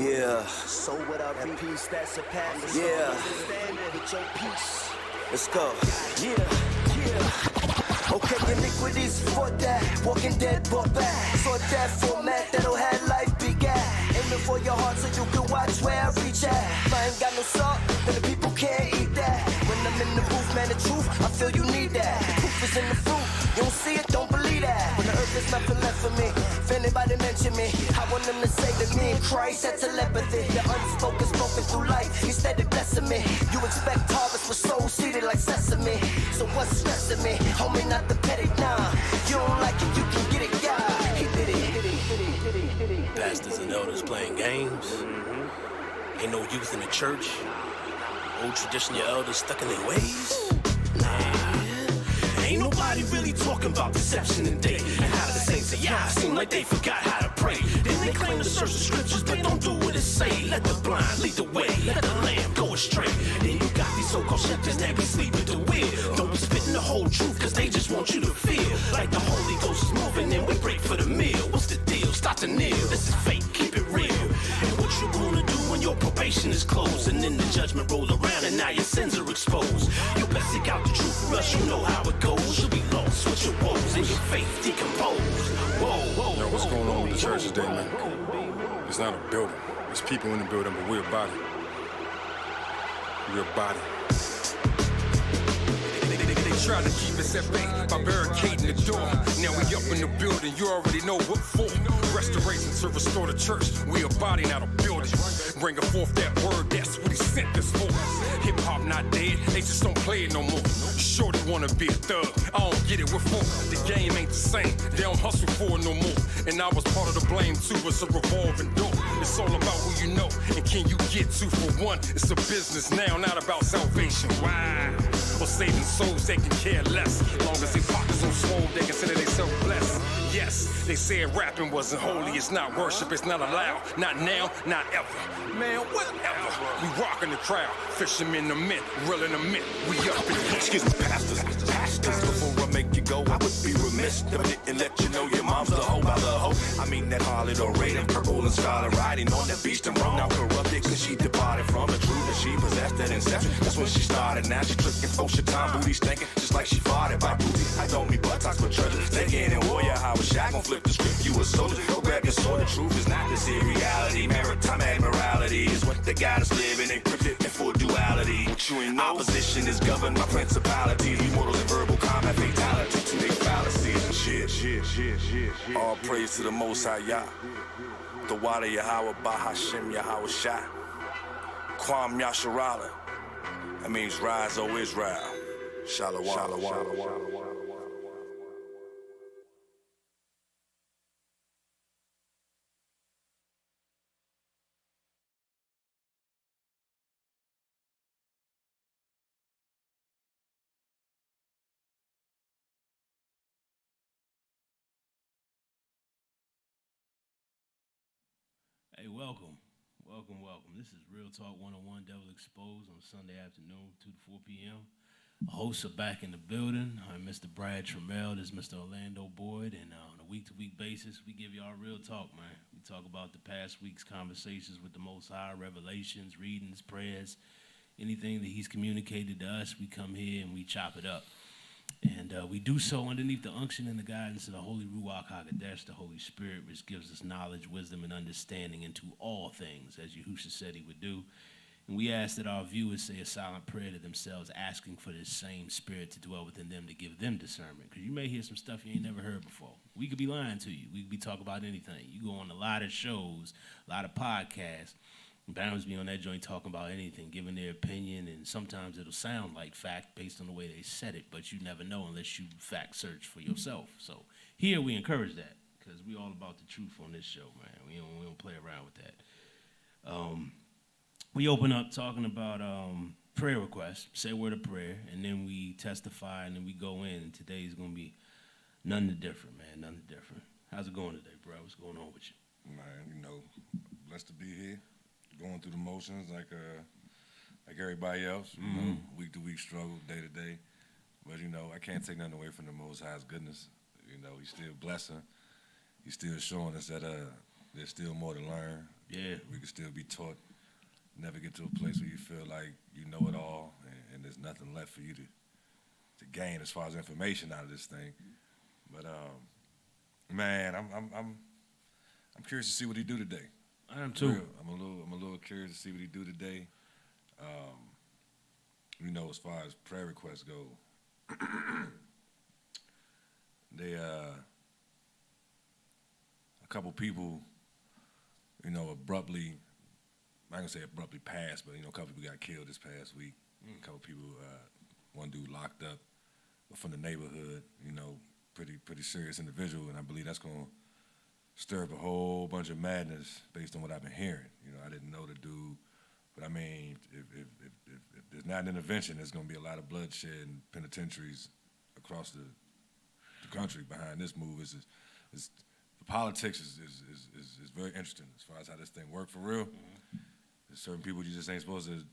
Yeah. So without that peace that surpasses Yeah. understanding with your peace. Let's go. Yeah. Okay, iniquities for that. Walking dead, brought back. For that format that'll have life begat. Aiming for your heart so you can watch where I reach at. If I ain't got no salt, then the people can't eat that. When I'm in the booth, man, the truth, I feel you need that. Proof is in the fruit. You don't see it, don't believe that. When the earth is nothing left for me, if anybody mention me, I want them to say that me and Christ had telepathy. The unspoken, spoken through life, he steady blessing me. You expect harvest for souls seated like sesame. So what's stressing me? Homie, not the petty, nah. You don't like it, you can get it, yeah. He did it. Pastors and elders playing games. Ain't no youth in the church. Old traditional elders stuck in their ways. Ain't nobody really talking about deception today. And how the saints say, yeah, seem like they forgot how to pray. Then they claim to search the scriptures, but don't do what it say. Let the blind lead the way, let the lamb go astray. Then you got these so-called shepherds that be sleep at the wheel. Don't be spitting the whole truth, cause they just want you to feel like the Holy Ghost is moving and we break for the meal. What's the deal? Start to kneel. This is fake, keep it real. And what you gonna do when your probation is closed? And then the judgment roll around and now your sins are exposed. You best seek out the truth for us, you know how it goes. You'll be lost with your woes and your faith decomposed. Whoa. Yo, what's going on with the church today, man? It's not a building. It's people in the building, but we're a body. We're a body. They tried to keep us at bay by barricading the door. Now we up in the building, you already know what for. Restoration to restore the church. We a body, not a building. Bringing forth that word, that's what he sent us for. Hip-hop not dead, they just don't play it no more. Shorty wanna be a thug, I don't get it, what for? The game ain't the same, they don't hustle for it no more. And I was part of the blame too, it's a revolving door. It's all about who you know, and can you get to. For one, it's a business now, not about salvation. Why? Or saving souls, they can care less. Long as they pockets on swole, they consider themselves blessed. Yes, they said rapping wasn't holy, it's not worship, it's not allowed. Not now, not ever. Man, whatever. We rockin' the crowd, fishermen the mint, reeling the mint. We up in here. Excuse me, pastors. Before I make you go, I would be remiss if I didn't let you know your mom's the hoe by the hoe. I mean that harlot or raiden, purple and scarlet, riding on that beast and wrong. Now corrupted cause she departed from the truth that she possessed at inception. That's when she started. Now she tricking folks, your time booty stinking, just like she farted by booty. I don't mean buttocks but treasure. Taking and warrior, how was Shaq gon' flip the script? You a soldier, go grab your sword. The truth is not this here reality. Maritime admiralty is what they got us living, encrypted in full duality. What you ain't know, opposition is governed by principalities. Immortals in verbal combat, fatality to their fallacies and shit. All praise to the Most High Yah. The Wada Yahweh Bahashim Yahweh Shah. Kwam Yasharala. That means rise, O Israel. Shalom. Hey, welcome. This is Real Talk 101 Devil Exposed on Sunday afternoon, 2 to 4 p.m. Hosts are back in the building. I'm Mr. Brad Trammell. This is Mr. Orlando Boyd. And on a week-to-week basis, we give y'all real talk, man. We talk about the past week's conversations with the Most High, revelations, readings, prayers, anything that he's communicated to us. We come here and we chop it up. And we do so underneath the unction and the guidance of the Holy Ruach HaKodesh, the Holy Spirit, which gives us knowledge, wisdom, and understanding into all things, as Yahushua said he would do. And we ask that our viewers say a silent prayer to themselves, asking for this same Spirit to dwell within them to give them discernment. Because you may hear some stuff you ain't never heard before. We could be lying to you. We could be talking about anything. You go on a lot of shows, a lot of podcasts. Barons be on that joint talking about anything, giving their opinion, and sometimes it'll sound like fact based on the way they said it, but you never know unless you fact search for yourself. So here we encourage that, because we all about the truth on this show, man. We don't play around with that. We open up talking about prayer requests, say a word of prayer, and then we testify, and then we go in, and today's going to be none the different, man, none the different. How's it going today, bro? What's going on with you? Man, you know, blessed to be here. Going through the motions like everybody else, you know, week to week struggle, day to day. But, you know, I can't take nothing away from the Most High's goodness. You know, he's still blessing. He's still showing us that there's still more to learn. Yeah. We can still be taught. Never get to a place where you feel like you know it all and there's nothing left for you to gain as far as information out of this thing. But man, I'm curious to see what he do today. I am too. Real. I'm a little curious to see what he do today. You know, as far as prayer requests go, they a couple people, you know, abruptly. I'm not gonna say abruptly passed, but you know, a couple people got killed this past week. A couple people, one dude locked up from the neighborhood. You know, pretty serious individual, and I believe that's gonna stir up a whole bunch of madness based on what I've been hearing. You know, I didn't know the dude, but I mean, if there's not an intervention, there's gonna be a lot of bloodshed and penitentiaries across the country behind this move. Is the politics is very interesting as far as how this thing works for real. There's certain people you just ain't supposed to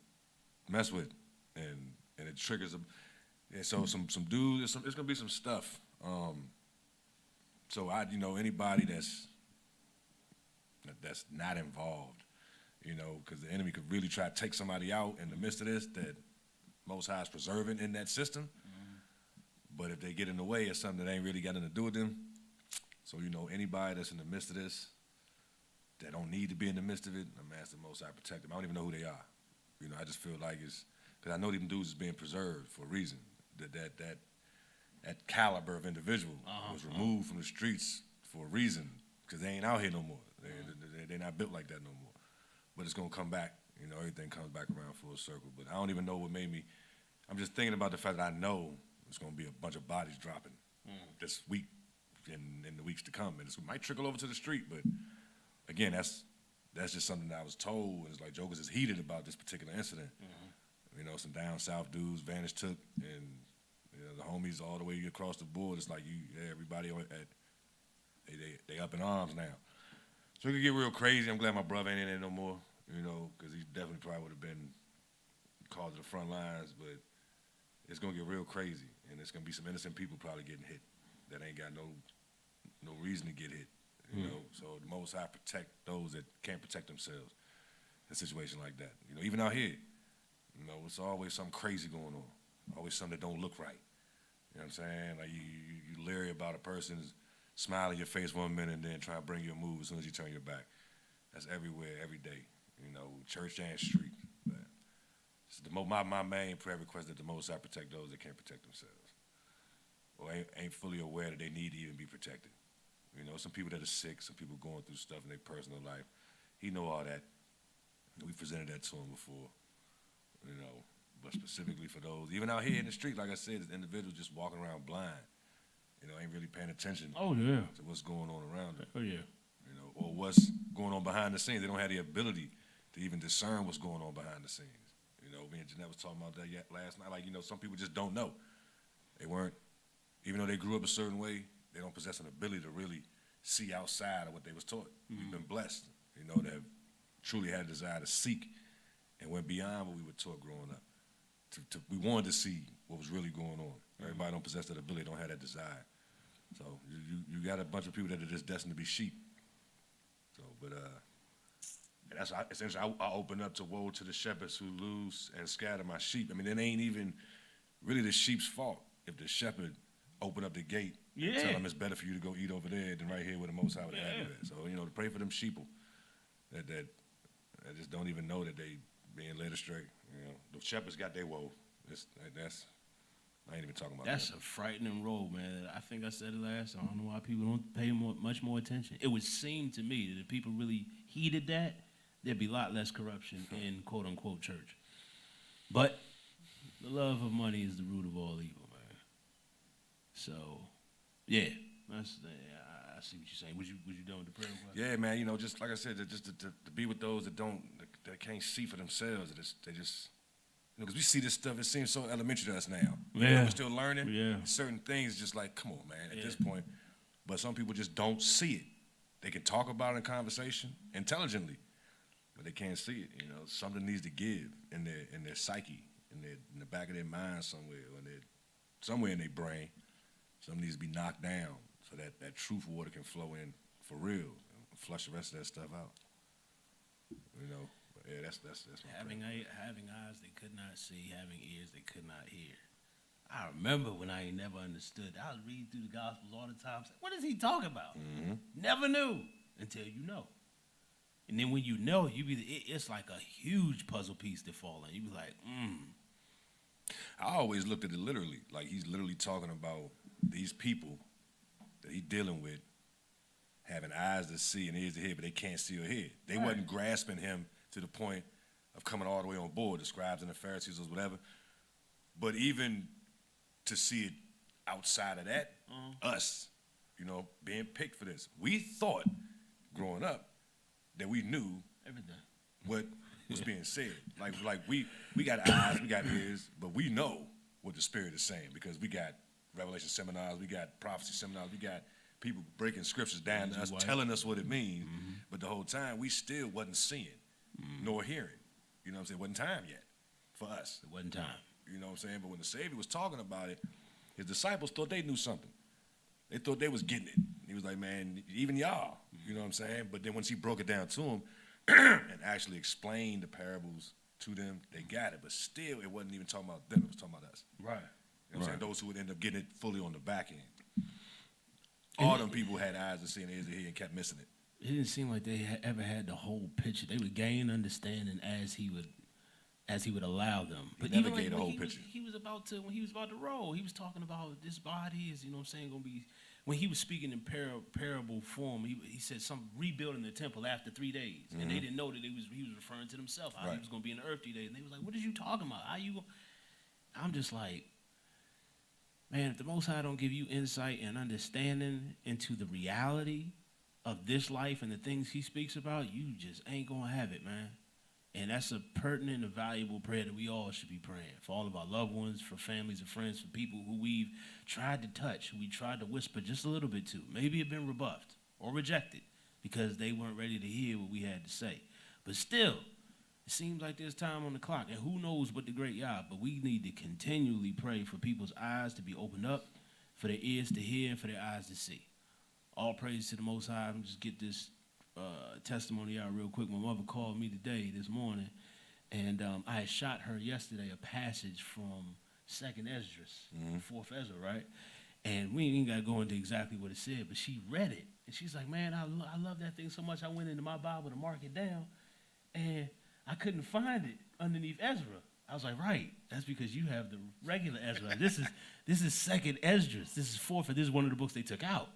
mess with, and it triggers them. Yeah, so some dudes, there's gonna be some stuff. So you know, anybody that's not involved, you know, because the enemy could really try to take somebody out in the midst of this that Most High is preserving in that system. But if they get in the way, it's something that ain't really got nothing to do with them. So, you know, anybody that's in the midst of this, that don't need to be in the midst of it, I'm asking Most High protect them. I don't even know who they are. You know, I just feel like it's, because I know them dudes is being preserved for a reason. That caliber of individual was removed from the streets for a reason, because they ain't out here no more. They're not built like that no more. But it's going to come back. You know, everything comes back around full circle. But I don't even know what made me, I'm just thinking about the fact that I know there's going to be a bunch of bodies dropping this week and in the weeks to come. And it might trickle over to the street, but again, that's just something that I was told. It's like Jokers is heated about this particular incident. You know, some down south dudes Vanish took, and you know, the homies all the way across the board. It's like everybody they up in arms now. So it could get real crazy. I'm glad my brother ain't in there no more. You know, because he definitely probably would have been called to the front lines. But it's gonna get real crazy, and it's gonna be some innocent people probably getting hit that ain't got no reason to get hit. You know, so the Most High protect those that can't protect themselves in a situation like that. You know, even out here, you know, it's always something crazy going on. Always something that don't look right. You know what I'm saying? Like you leery about a person's smile in your face 1 minute and then try to bring you a move as soon as you turn your back. That's everywhere, every day. You know, church and street. But it's my main prayer request that the Most High protect those that can't protect themselves, or ain't fully aware that they need to even be protected. You know, some people that are sick, some people going through stuff in their personal life. He know all that. We presented that to him before. You know, but specifically for those, even out here in the street, like I said, there's individuals just walking around blind. You know, ain't really paying attention to what's going on around them. Oh, yeah. You know, or what's going on behind the scenes. They don't have the ability to even discern what's going on behind the scenes. You know, me and Jeanette was talking about that last night. Like, you know, some people just don't know. They weren't, even though they grew up a certain way, they don't possess an ability to really see outside of what they was taught. We've been blessed, you know, to have truly had a desire to seek and went beyond what we were taught growing up. We wanted to see what was really going on. Everybody don't possess that ability, don't have that desire. So you got a bunch of people that are just destined to be sheep. So, but and that's essentially I open up to woe to the shepherds who lose and scatter my sheep. I mean, it ain't even really the sheep's fault if the shepherd open up the gate and tell them it's better for you to go eat over there than right here where the Most High would have you at. So, you know, to pray for them sheeple that just don't even know that they being led astray. You know, the shepherds got their woe. I ain't even talking about that. That's a frightening role, man. I think I said it last. I don't know why people don't pay much more attention. It would seem to me that if people really heeded that, there'd be a lot less corruption in quote-unquote church. But the love of money is the root of all evil, man. So, yeah, I see what you're saying. Was you done with the prayer? Yeah, man. You know, just like I said, just to be with those that can't see for themselves. They just, you know, because we see this stuff. It seems so elementary to us now. You know, we're still learning. Yeah. Certain things, just like, come on, man. At this point, but some people just don't see it. They can talk about it in conversation intelligently, but they can't see it. You know, something needs to give in their psyche, in the back of their mind somewhere, or somewhere in their brain. Something needs to be knocked down so that truth water can flow in for real, flush the rest of that stuff out. You know, but yeah, that's my Having eyes they could not see, having ears they could not hear. I remember when I ain't never understood. I was reading through the Gospels all the time. What is he talking about? Never knew until you know. And then when you know, it's like a huge puzzle piece to fall in. You be like, I always looked at it literally, like he's literally talking about these people that he's dealing with having eyes to see and ears to hear, but they can't see or hear. They wasn't grasping him to the point of coming all the way on board, the scribes and the Pharisees or whatever. But even to see it outside of that, us, you know, being picked for this. We thought, growing up, that we knew everything what was being said. Like we got eyes, we got ears, but we know what the Spirit is saying because we got Revelation seminars, we got prophecy seminars, we got people breaking scriptures down to us, telling us what it means. But the whole time, we still wasn't seeing nor hearing. You know what I'm saying? It wasn't time yet for us. It wasn't time. You know what I'm saying? But when the Savior was talking about it, his disciples thought they knew something. They thought they was getting it. He was like, man, even y'all. You know what I'm saying? But then once he broke it down to them and actually explained the parables to them, they got it. But still, it wasn't even talking about them. It was talking about us. Right. You know what I'm saying? Those who would end up getting it fully on the back end. All them people had eyes to see and ears to hear and kept missing it. It didn't seem like they ever had the whole picture. They would gain understanding as he would allow them. But never even like gave the when whole he picture. When he was about to roll, he was talking about this body is, you know what I'm saying, gonna be. When he was speaking in parable form, he said something rebuilding the temple after 3 days, and they didn't know that he was referring to himself. How he was gonna be in the earth 3 days, and they was like, "What are you talking about? How you?" I'm just like, man, if the Most High don't give you insight and understanding into the reality of this life and the things he speaks about, you just ain't gonna have it, man. And that's a pertinent and valuable prayer that we all should be praying for all of our loved ones, for families and friends, for people who we've tried to touch, who we tried to whisper just a little bit to. Maybe have been rebuffed or rejected because they weren't ready to hear what we had to say. But still, it seems like there's time on the clock, and who knows what the great Yah, but we need to continually pray for people's eyes to be opened up, for their ears to hear, and for their eyes to see. All praise to the Most High. I'm just get this testimony out real quick. My mother called me this morning, and I had shot her yesterday a passage from 2nd Esdras, 4th Ezra, right? And we ain't got to go into exactly what it said, but she read it, and she's like, man, I love that thing so much, I went into my Bible to mark it down, and I couldn't find it underneath Ezra. I was like, right, that's because you have the regular Ezra. This is 2nd Esdras. This is 4th, and this is one of the books they took out.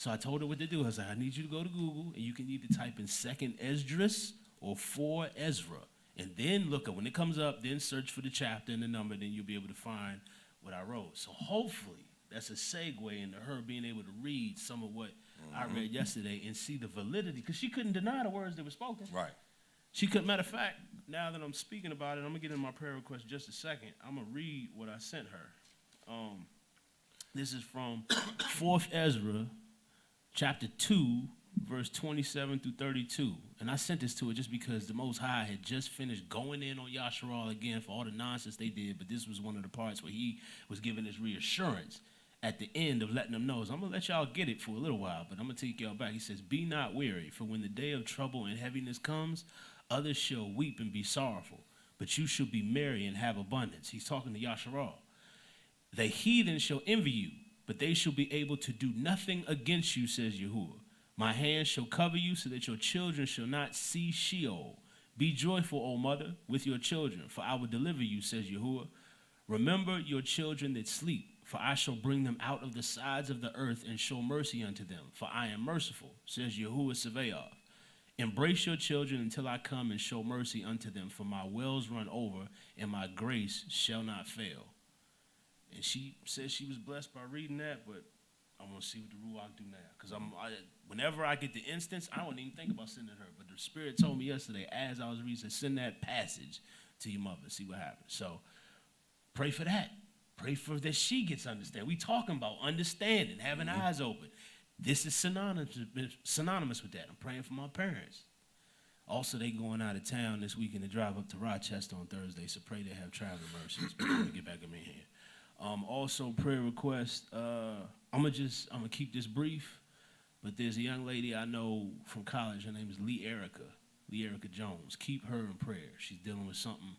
So I told her what to do. I was like, I need you to go to Google, and you can either type in 2nd Esdras or 4 Ezra. And then look up, when it comes up, then search for the chapter and the number, then you'll be able to find what I wrote. So hopefully that's a segue into her being able to read some of what I read yesterday and see the validity, because she couldn't deny the words that were spoken. Right. She couldn't. Matter of fact, now that I'm speaking about it, I'm going to get in my prayer request in just a second. I'm going to read what I sent her. This is from 4th Ezra, chapter 2, verse 27 through 32. And I sent this to her just because the Most High had just finished going in on Yasharal again for all the nonsense they did, but this was one of the parts where he was giving his reassurance at the end of letting them know. So I'm going to let y'all get it for a little while, but I'm going to take y'all back. He says, be not weary, for when the day of trouble and heaviness comes, others shall weep and be sorrowful, but you shall be merry and have abundance. He's talking to Yasharal. The heathen shall envy you, but they shall be able to do nothing against you, says Yahuwah. My hand shall cover you so that your children shall not see Sheol. Be joyful, O mother, with your children, for I will deliver you, says Yahuwah. Remember your children that sleep, for I shall bring them out of the sides of the earth and show mercy unto them, for I am merciful, says Yahuwah Sabaoth. Embrace your children until I come and show mercy unto them, for my wells run over, and my grace shall not fail. And she said she was blessed by reading that, but I want to see what the Ruach do now. Because whenever I get the instance, I don't even think about sending her. But the Spirit told me yesterday, as I was reading, said, send that passage to your mother, see what happens. So pray for that. Pray for that she gets understanding. We talking about understanding, having eyes open. This is synonymous with that. I'm praying for my parents. Also, they going out of town this weekend to drive up to Rochester on Thursday, so pray they have traveling mercies before we get back in here. Also, prayer request. I'm gonna keep this brief. But there's a young lady I know from college. Her name is Lee Erica Jones. Keep her in prayer. She's dealing with something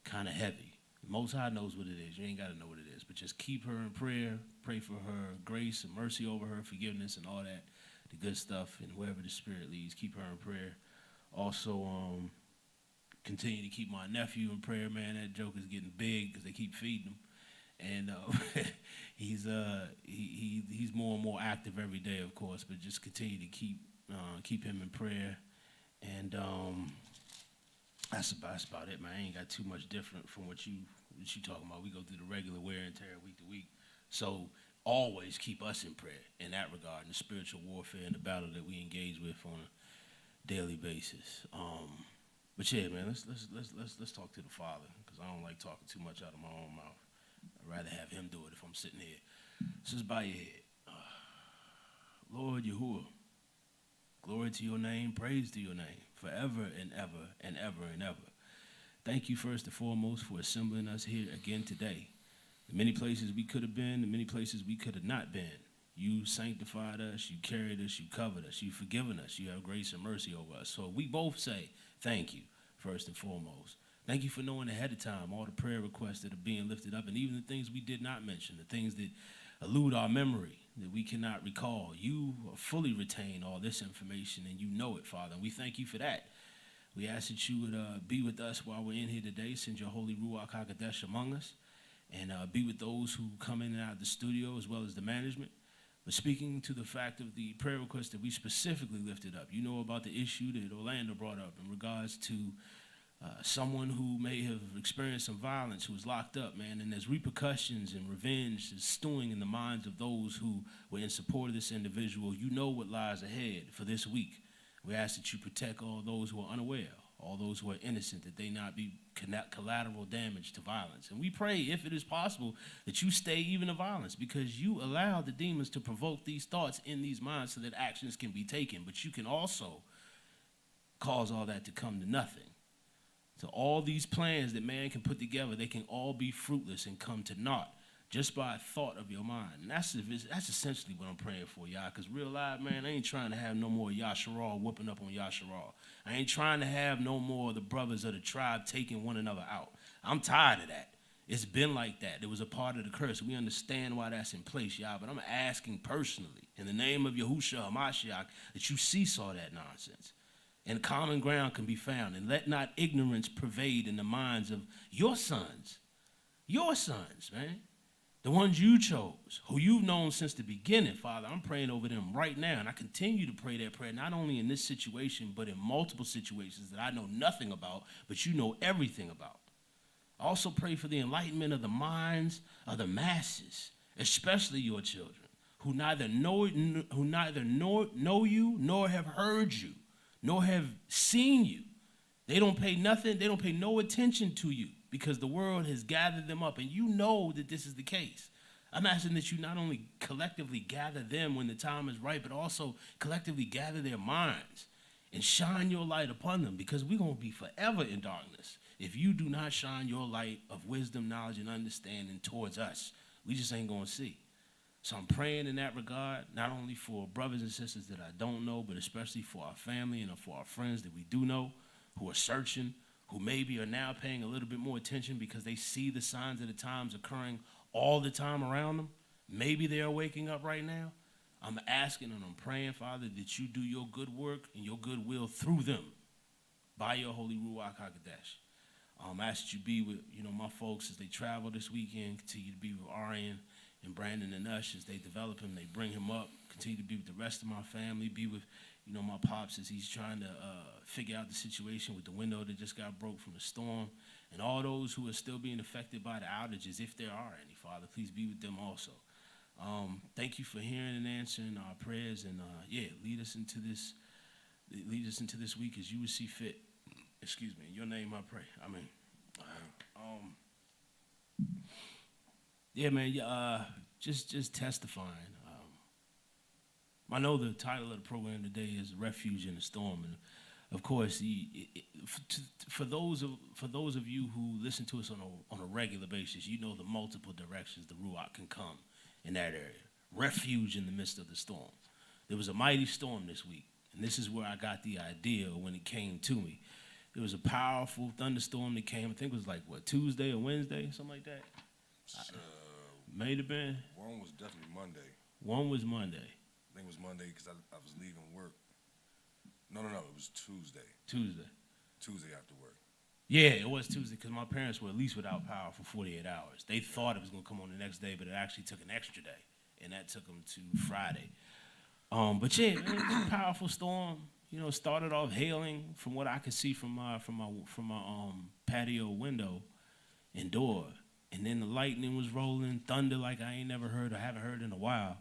kind of heavy. The Most High knows what it is. You ain't got to know what it is. But just keep her in prayer. Pray for her grace and mercy over her, forgiveness and all that, the good stuff. And wherever the Spirit leads, keep her in prayer. Also, continue to keep my nephew in prayer, man. That joke is getting big because they keep feeding him. And he's more and more active every day, of course. But just continue to keep him in prayer. And that's about it, man. I ain't got too much different from what you talking about. We go through the regular wear and tear week to week. So always keep us in prayer in that regard, in the spiritual warfare and the battle that we engage with on a daily basis. But yeah, man, let's talk to the Father, because I don't like talking too much out of my own mouth. I'd rather have him do it if I'm sitting here. So just bow your head. Lord Yahuwah, glory to your name, praise to your name, forever and ever and ever and ever. Thank you first and foremost for assembling us here again today. The many places we could have been, the many places we could have not been. You sanctified us, you carried us, you covered us, you've forgiven us, you have grace and mercy over us. So we both say thank you first and foremost. Thank you for knowing ahead of time all the prayer requests that are being lifted up, and even the things we did not mention, the things that elude our memory, that we cannot recall. You fully retain all this information, and you know it, Father, and we thank you for that. We ask that you would be with us while we're in here today. Send your Holy Ruach HaKodesh among us, and be with those who come in and out of the studio as well as the management. But speaking to the fact of the prayer request that we specifically lifted up, you know about the issue that Orlando brought up in regards to someone who may have experienced some violence, who was locked up, man, and there's repercussions and revenge is stewing in the minds of those who were in support of this individual. You know what lies ahead for this week. We ask that you protect all those who are unaware, all those who are innocent, that they not be collateral damage to violence. And we pray, if it is possible, that you stay even the violence, because you allow the demons to provoke these thoughts in these minds so that actions can be taken. But you can also cause all that to come to nothing. So all these plans that man can put together, they can all be fruitless and come to naught just by a thought of your mind. And that's essentially what I'm praying for, y'all, because real life, man, I ain't trying to have no more Yasharal whooping up on Yasharal. I ain't trying to have no more of the brothers of the tribe taking one another out. I'm tired of that. It's been like that. It was a part of the curse. We understand why that's in place, y'all, but I'm asking personally, in the name of Yahushua HaMashiach, that you seesaw that nonsense. And common ground can be found. And let not ignorance pervade in the minds of your sons, man. The ones you chose, who you've known since the beginning, Father. I'm praying over them right now. And I continue to pray that prayer, not only in this situation, but in multiple situations that I know nothing about, but you know everything about. I also pray for the enlightenment of the minds of the masses, especially your children, who neither know you, nor have heard you, nor have seen you. They don't pay nothing, they don't pay no attention to you, because the world has gathered them up, and you know that this is the case. I'm asking that you not only collectively gather them when the time is right, but also collectively gather their minds and shine your light upon them, because we're going to be forever in darkness if you do not shine your light of wisdom, knowledge, and understanding towards us. We just ain't going to see. So I'm praying in that regard, not only for brothers and sisters that I don't know, but especially for our family and for our friends that we do know, who are searching, who maybe are now paying a little bit more attention because they see the signs of the times occurring all the time around them. Maybe they are waking up right now. I'm asking and I'm praying, Father, that you do your good work and your good will through them by your Holy Ruach HaKodesh. I ask that you be with, my folks as they travel this weekend. Continue to be with Arian and Brandon and Ush as they develop him, they bring him up. Continue to be with the rest of my family. Be with, my pops as he's trying to figure out the situation with the window that just got broke from the storm. And all those who are still being affected by the outages, if there are any, Father, please be with them also. Thank you for hearing and answering our prayers. And, lead us into this week as you would see fit. Excuse me. In your name I pray. Amen. Yeah, man, just testifying. I know the title of the program today is Refuge in the Storm. And, of course, for those of you who listen to us on a regular basis, you know the multiple directions the Ruach can come in that area. Refuge in the midst of the storm. There was a mighty storm this week, and this is where I got the idea when it came to me. There was a powerful thunderstorm that came, I think it was like, what, Tuesday or Wednesday, something like that? May have been. One was definitely Monday. One was Monday. I think it was Monday because I was leaving work. No, it was Tuesday. Tuesday after work. Yeah, it was Tuesday because my parents were at least without power for 48 hours. They thought it was going to come on the next day, but it actually took an extra day, and that took them to Friday. But yeah, man, it was a powerful storm. You know, it started off hailing from what I could see from my patio window and door, and then the lightning was rolling, thunder like I ain't never heard or haven't heard in a while.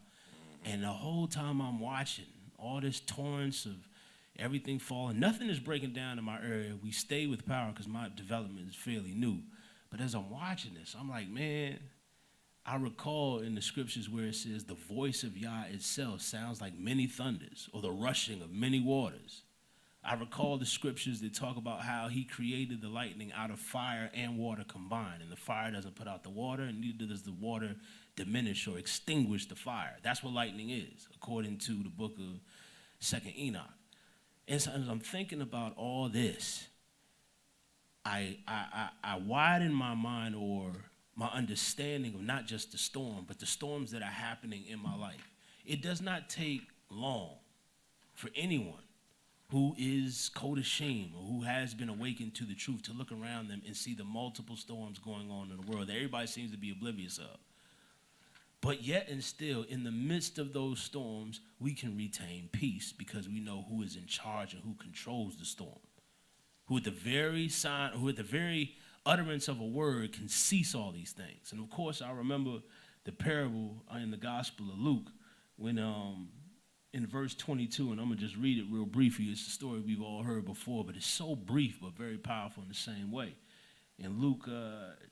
And the whole time I'm watching all this torrents of everything falling, nothing is breaking down in my area. We stay with power because my development is fairly new. But as I'm watching this, I'm like, man, I recall in the scriptures where it says the voice of Yah itself sounds like many thunders or the rushing of many waters. I recall the scriptures that talk about how he created the lightning out of fire and water combined, and the fire doesn't put out the water, and neither does the water diminish or extinguish the fire. That's what lightning is, according to the book of 2nd Enoch. And so as I'm thinking about all this, I widen my mind or my understanding of not just the storm, but the storms that are happening in my life. It does not take long for anyone who is Kodashim or who has been awakened to the truth to look around them and see the multiple storms going on in the world that everybody seems to be oblivious of. But yet and still, in the midst of those storms, we can retain peace because we know who is in charge and who controls the storm, who at the very utterance of a word can cease all these things. And of course, I remember the parable in the Gospel of Luke when in verse 22, and I'm going to just read it real briefly. It's a story we've all heard before, but it's so brief but very powerful in the same way. In Luke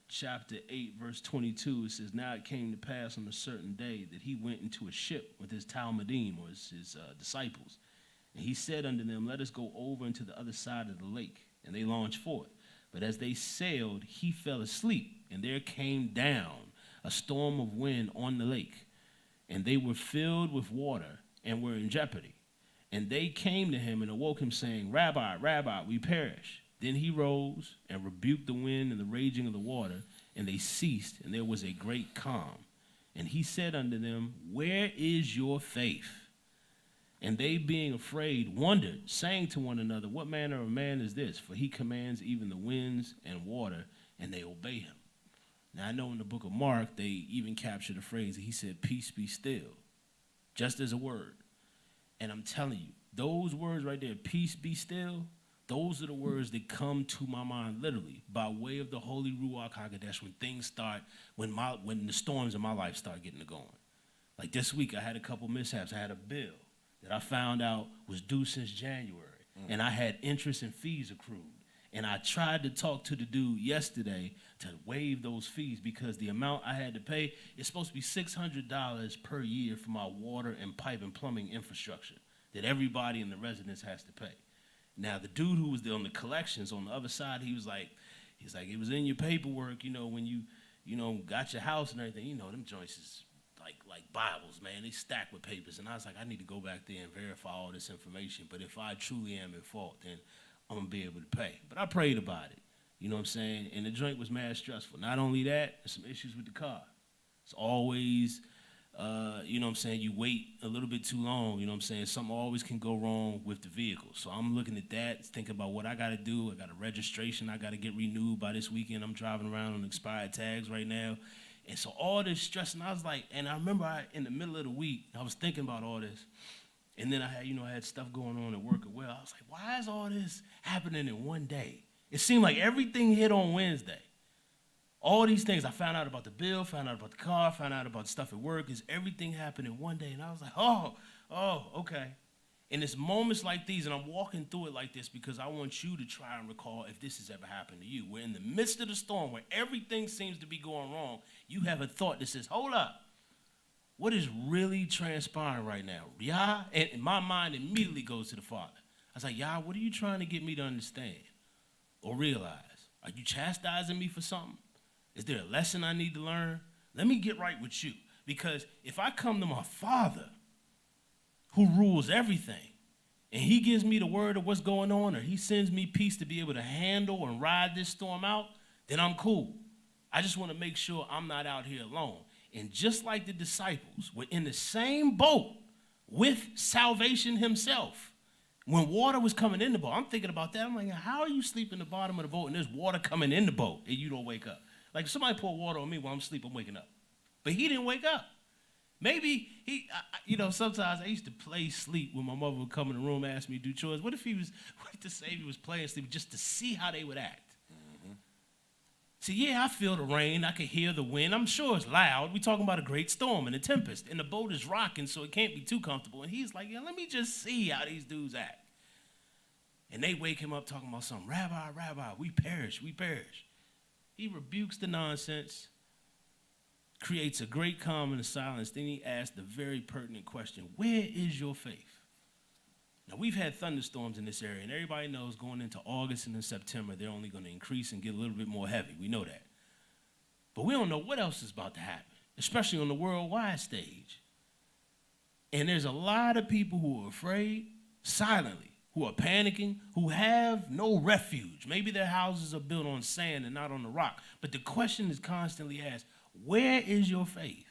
chapter 8, verse 22, it says, "Now it came to pass on a certain day that he went into a ship with his Talmudim, or his disciples. And he said unto them, Let us go over into the other side of the lake. And they launched forth. But as they sailed, he fell asleep, and there came down a storm of wind on the lake. And they were filled with water and were in jeopardy. And they came to him and awoke him, saying, Rabbi, Rabbi, we perish. Then he rose and rebuked the wind and the raging of the water, and they ceased, and there was a great calm. And he said unto them, Where is your faith? And they, being afraid, wondered, saying to one another, What manner of man is this? For he commands even the winds and water, and they obey him. Now, I know in the book of Mark, they even captured the phrase that he said, Peace be still, just as a word. And I'm telling you, those words right there, peace be still, those are the words that come to my mind literally by way of the Holy Ruach HaKodesh when things start, when the storms in my life start getting to going. Like this week, I had a couple mishaps. I had a bill that I found out was due since January, and I had interest and fees accrued. And I tried to talk to the dude yesterday to waive those fees because the amount I had to pay is supposed to be $600 per year for my water and pipe and plumbing infrastructure that everybody in the residence has to pay. Now, the dude who was on the collections on the other side, he's like, it was in your paperwork, when you got your house and everything, them joints is like Bibles, man. They stacked with papers. And I was like, I need to go back there and verify all this information. But if I truly am in fault, then I'm going to be able to pay. But I prayed about it, you know what I'm saying? And the joint was mad stressful. Not only that, there's some issues with the car. It's always, you wait a little bit too long, Something always can go wrong with the vehicle. So I'm looking at that, thinking about what I got to do. I got a registration I got to get renewed by this weekend. I'm driving around on expired tags right now. And so all this stress, and I was like, and I remember in the middle of the week, I was thinking about all this. And then I had stuff going on at work as well. I was like, why is all this happening in one day? It seemed like everything hit on Wednesday. All these things, I found out about the bill, found out about the car, found out about stuff at work. Is everything happened in one day? And I was like, oh, okay. And it's moments like these, and I'm walking through it like this because I want you to try and recall if this has ever happened to you. We're in the midst of the storm where everything seems to be going wrong. You have a thought that says, hold up. What is really transpiring right now? Yah, and my mind immediately goes to the Father. I was like, Yah, what are you trying to get me to understand or realize? Are you chastising me for something? Is there a lesson I need to learn? Let me get right with you. Because if I come to my Father, who rules everything, and he gives me the word of what's going on, or he sends me peace to be able to handle and ride this storm out, then I'm cool. I just want to make sure I'm not out here alone. And just like the disciples were in the same boat with salvation himself, when water was coming in the boat, I'm thinking about that. I'm like, how are you sleeping at the bottom of the boat and there's water coming in the boat and you don't wake up? Like, if somebody pour water on me while I'm asleep, I'm waking up. But he didn't wake up. Maybe sometimes I used to play sleep when my mother would come in the room and ask me to do chores. What if the Savior was playing sleep just to see how they would act? Mm-hmm. See, yeah, I feel the rain. I can hear the wind. I'm sure it's loud. We're talking about a great storm and a tempest, and the boat is rocking, so it can't be too comfortable. And he's like, let me just see how these dudes act. And they wake him up talking about something. Rabbi, we perish. He rebukes the nonsense, creates a great calm in the silence. Then he asks the very pertinent question, where is your faith? Now, we've had thunderstorms in this area, and everybody knows going into August and in September, they're only going to increase and get a little bit more heavy. We know that. But we don't know what else is about to happen, especially on the worldwide stage. And there's a lot of people who are afraid, silently, who are panicking, who have no refuge. Maybe their houses are built on sand and not on the rock. But the question is constantly asked, where is your faith?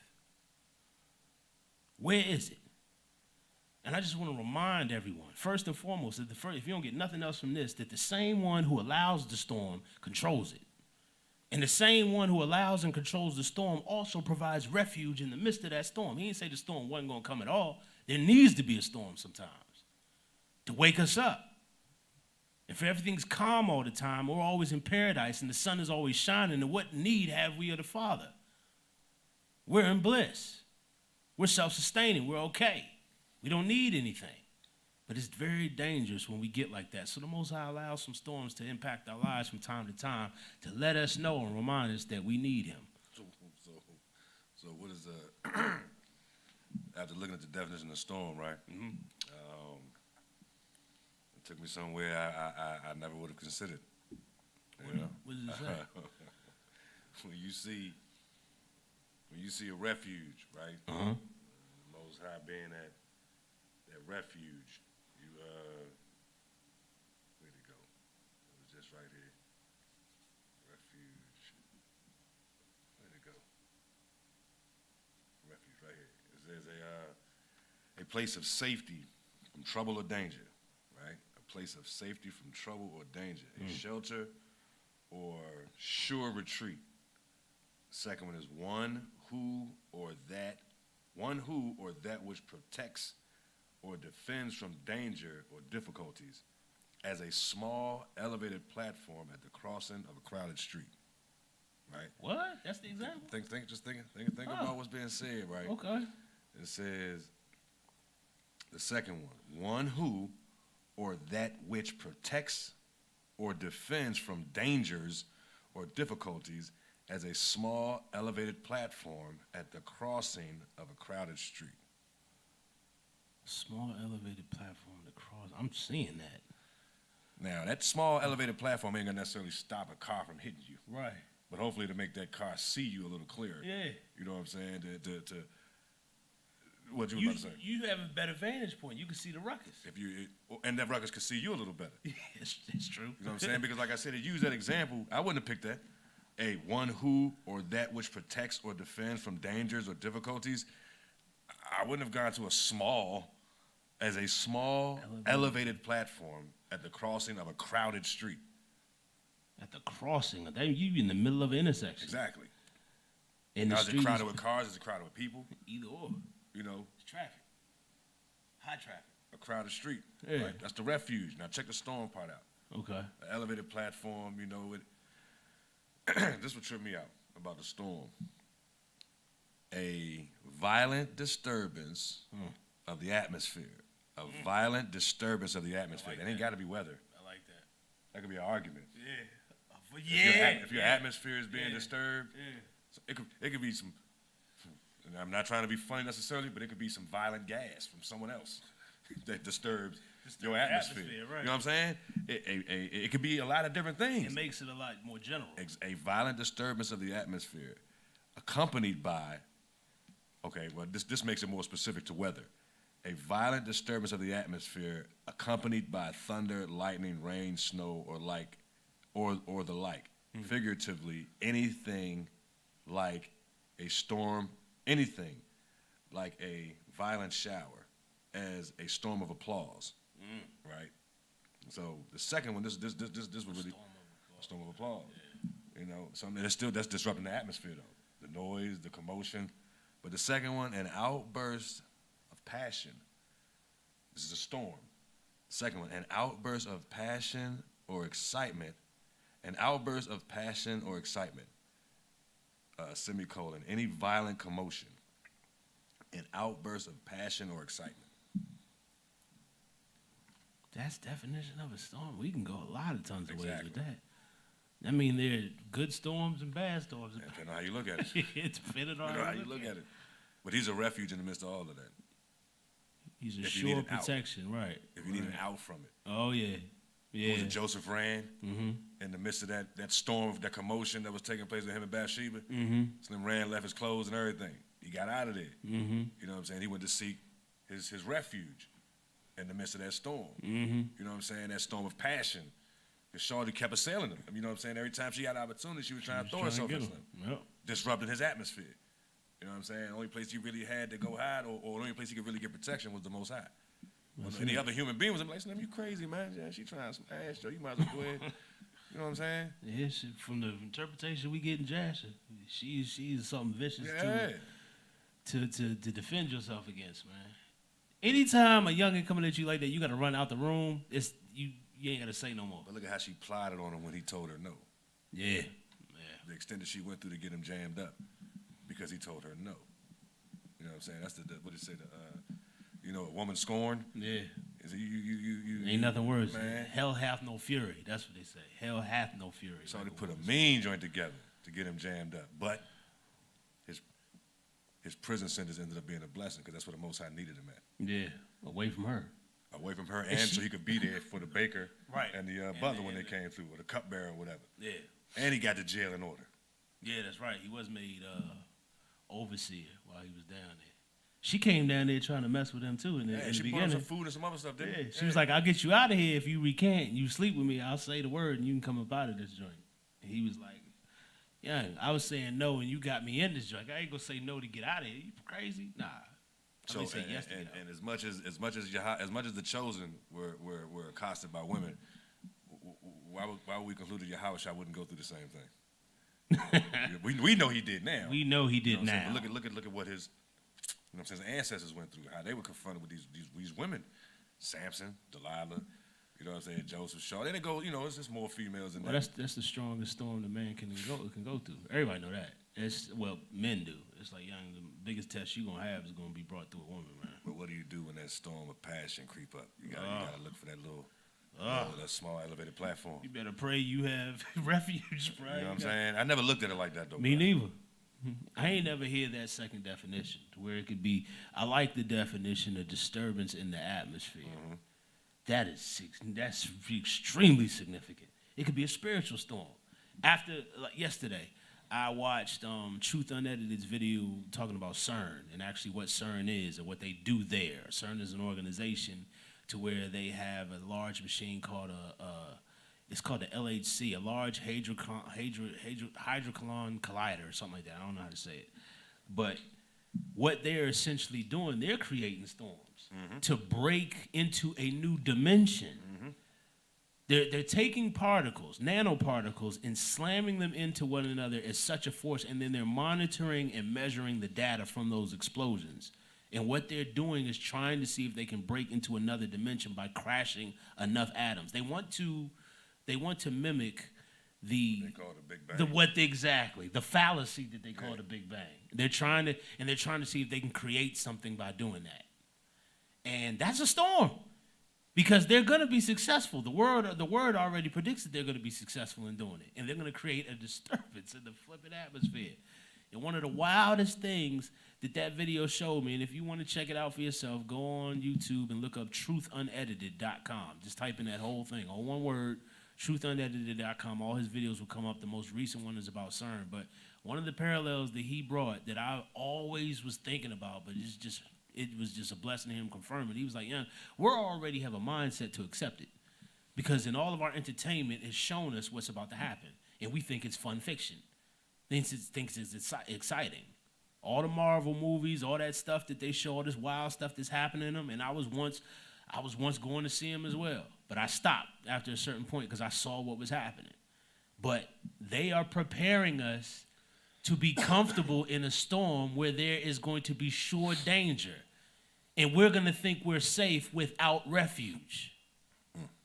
Where is it? And I just want to remind everyone, first and foremost, that if you don't get nothing else from this, that the same one who allows the storm controls it. And the same one who allows and controls the storm also provides refuge in the midst of that storm. He didn't say the storm wasn't going to come at all. There needs to be a storm sometimes to wake us up. If everything's calm all the time, we're always in paradise and the sun is always shining, then what need have we of the Father? We're in bliss. We're self-sustaining. We're okay. We don't need anything. But it's very dangerous when we get like that. So the Most High allows some storms to impact our lives from time to time to let us know and remind us that we need him. So what is after looking at the definition of storm, right? Mm-hmm. It took me somewhere I never would have considered. What does it say? when you see a refuge, right? Uh-huh. The Most High being that refuge, you where'd it go? It was just right here. Refuge. Where'd it go? Refuge right here. It says a place of safety from trouble or danger, right? A place of safety from trouble or danger. A shelter or sure retreat. Second one is one who or that which protects or defends from danger or difficulties as a small elevated platform at the crossing of a crowded street. Right? What? That's the example? Think about what's being said, right? Okay. It says, the second one who or that which protects or defends from dangers or difficulties as a small elevated platform at the crossing of a crowded street. Small elevated platform to cross. I'm seeing that. Now, that small elevated platform ain't gonna necessarily stop a car from hitting you. Right. But hopefully to make that car see you a little clearer. Yeah. You know what I'm saying? To what you were about to say. You have a better vantage point. You can see the ruckus. And that ruckus can see you a little better. It's true. You know what I'm saying? Because like I said, to use that example, I wouldn't have picked that. One who or that which protects or defends from dangers or difficulties. I wouldn't have gone to a small elevated platform at the crossing of a crowded street. At the crossing, you in the middle of an intersection. Exactly. And now, is it crowded with cars? Is it crowded with people? Either or. You know. It's traffic. High traffic. A crowded street. Yeah. Right? That's the refuge. Now check the storm part out. Okay. An elevated platform, you know, this would trip me out about the storm. A violent disturbance of the atmosphere. A violent disturbance of the atmosphere. Like it ain't got to be weather. I like that. That could be an argument. Yeah. If your atmosphere is being disturbed, so it could be some. I'm not trying to be funny necessarily, but it could be some violent gas from someone else that disturbs your atmosphere. Right. You know what I'm saying? It could be a lot of different things. It makes it a lot more general. A violent disturbance of the atmosphere, accompanied by. Okay, well, this makes it more specific to weather. a violent disturbance of the atmosphere accompanied by thunder, lightning, rain, snow, or the like. Figuratively, anything like a storm, anything like a violent shower, as a storm of applause, right? So the second one, this was really a storm of applause. Yeah. You know, something that's disrupting the atmosphere though, the noise, the commotion. But the second one, an outburst of passion. This is a storm. Second one, an outburst of passion or excitement. An outburst of passion or excitement. Semicolon. Any violent commotion. An outburst of passion or excitement. That's definition of a storm. We can go a lot of tons of ways Exactly. with that. I mean, there are good storms and bad storms. Depending on how you look at it. It's depending on How you look at it. But he's a refuge in the midst of all of that. He's a If you need sure an out. protection, right? If you need an out from it. Oh yeah, What was yeah. it, Joseph ran in the midst of that storm, that commotion that was taking place with him and Bathsheba. Slim ran, left his clothes and everything. He got out of there. You know what I'm saying? He went to seek his refuge in the midst of that storm. You know what I'm saying? That storm of passion. Because Shawty kept assailing him. You know what I'm saying? Every time she got an opportunity, she was trying to throw herself at him. Yep. Disrupting his atmosphere. You know what I'm saying? The only place he really had to go hide, or the only place he could really get protection was the Most High. When any other human being was like, Slim, you crazy, man. Yeah, she trying some ass, Joe. You might as well go ahead. You know what I'm saying? Yeah, from the interpretation we get in Jasher, she's something vicious Yeah. to defend yourself against, man. Anytime a youngin coming at you like that, you got to run out the room. It's you ain't got to say no more. But look at how she plotted on him when he told her no. Yeah. The extent that she went through to get him jammed up because he told her no. You know what I'm saying? That's what it say. A woman scorned. Yeah. Is it you Ain't nothing worse. man. Hell hath no fury. That's what they say. Hell hath no fury. So they put a mean joint together to get him jammed up. But his prison sentence ended up being a blessing because that's what the Most High needed him at. Yeah. Away from her. Away from her, and so he could be there for the baker Right. and the butler when they came through, or the cupbearer or whatever. Yeah. And he got the jail in order. Yeah, that's right. He was made overseer while he was down there. She came down there trying to mess with him too in the She brought him beginning. some food and some other stuff, didn't Yeah, she? she was like, "I'll get you out of here if you recant. You sleep with me. I'll say the word and you can come up out of this joint." And he was like, "Yeah, I was saying no and you got me in this joint. I ain't gonna say no to get out of here. You crazy? Nah." So say yes to get out. and as much as the chosen were accosted by women, why would we conclude that Yahweh wouldn't go through the same thing? we know he did now. We know he You did know what I'm now. saying? But look at what his his ancestors went through, how they were confronted with these women, Samson, Delilah, you know what I'm saying, Joseph, Shaw. Then it go, it's just more females than Well, that. that's the strongest storm the man can go through. Everybody know that. Men do. It's like, young, the biggest test you gonna have is gonna be brought through a woman, man. But what do you do when that storm of passion creep up? You gotta look for that that small elevated platform. You better pray you have refuge, bro. You know what I'm saying? I never looked at it like that though. Me bro. neither. I ain't never hear that second definition to where it could be. I like the definition of disturbance in the atmosphere. That's extremely significant. It could be a spiritual storm. Yesterday, I watched Truth Unedited's video talking about CERN and actually what CERN is and what they do there. CERN is an organization to where they have a large machine called it's called the LHC, a Large Hadron Collider or something like that. I don't know how to say it. But what they're essentially doing, they're creating storms to break into a new dimension. They're taking particles, nanoparticles, and slamming them into one another as such a force, and then they're monitoring and measuring the data from those explosions. And what they're doing is trying to see if they can break into another dimension by crashing enough atoms. They want to mimic They call it a Big Bang. the fallacy that they call the Big Bang. They're trying to see if they can create something by doing that. And that's a storm. Because they're going to be successful. The word already predicts that they're going to be successful in doing it. And they're going to create a disturbance in the flipping atmosphere. And one of the wildest things that video showed me, and if you want to check it out for yourself, go on YouTube and look up truthunedited.com. Just type in that whole thing, all one word, truthunedited.com. All his videos will come up. The most recent one is about CERN. But one of the parallels that he brought that I always was thinking about, but it was just a blessing to him confirming. He was like, yeah, we already have a mindset to accept it. Because in all of our entertainment, it's shown us what's about to happen. And we think it's fun fiction. Thinks it's exciting. All the Marvel movies, all that stuff that they show, all this wild stuff that's happening in them, and I was once going to see them as well. But I stopped after a certain point because I saw what was happening. But they are preparing us to be comfortable in a storm where there is going to be sure danger. And we're going to think we're safe without refuge.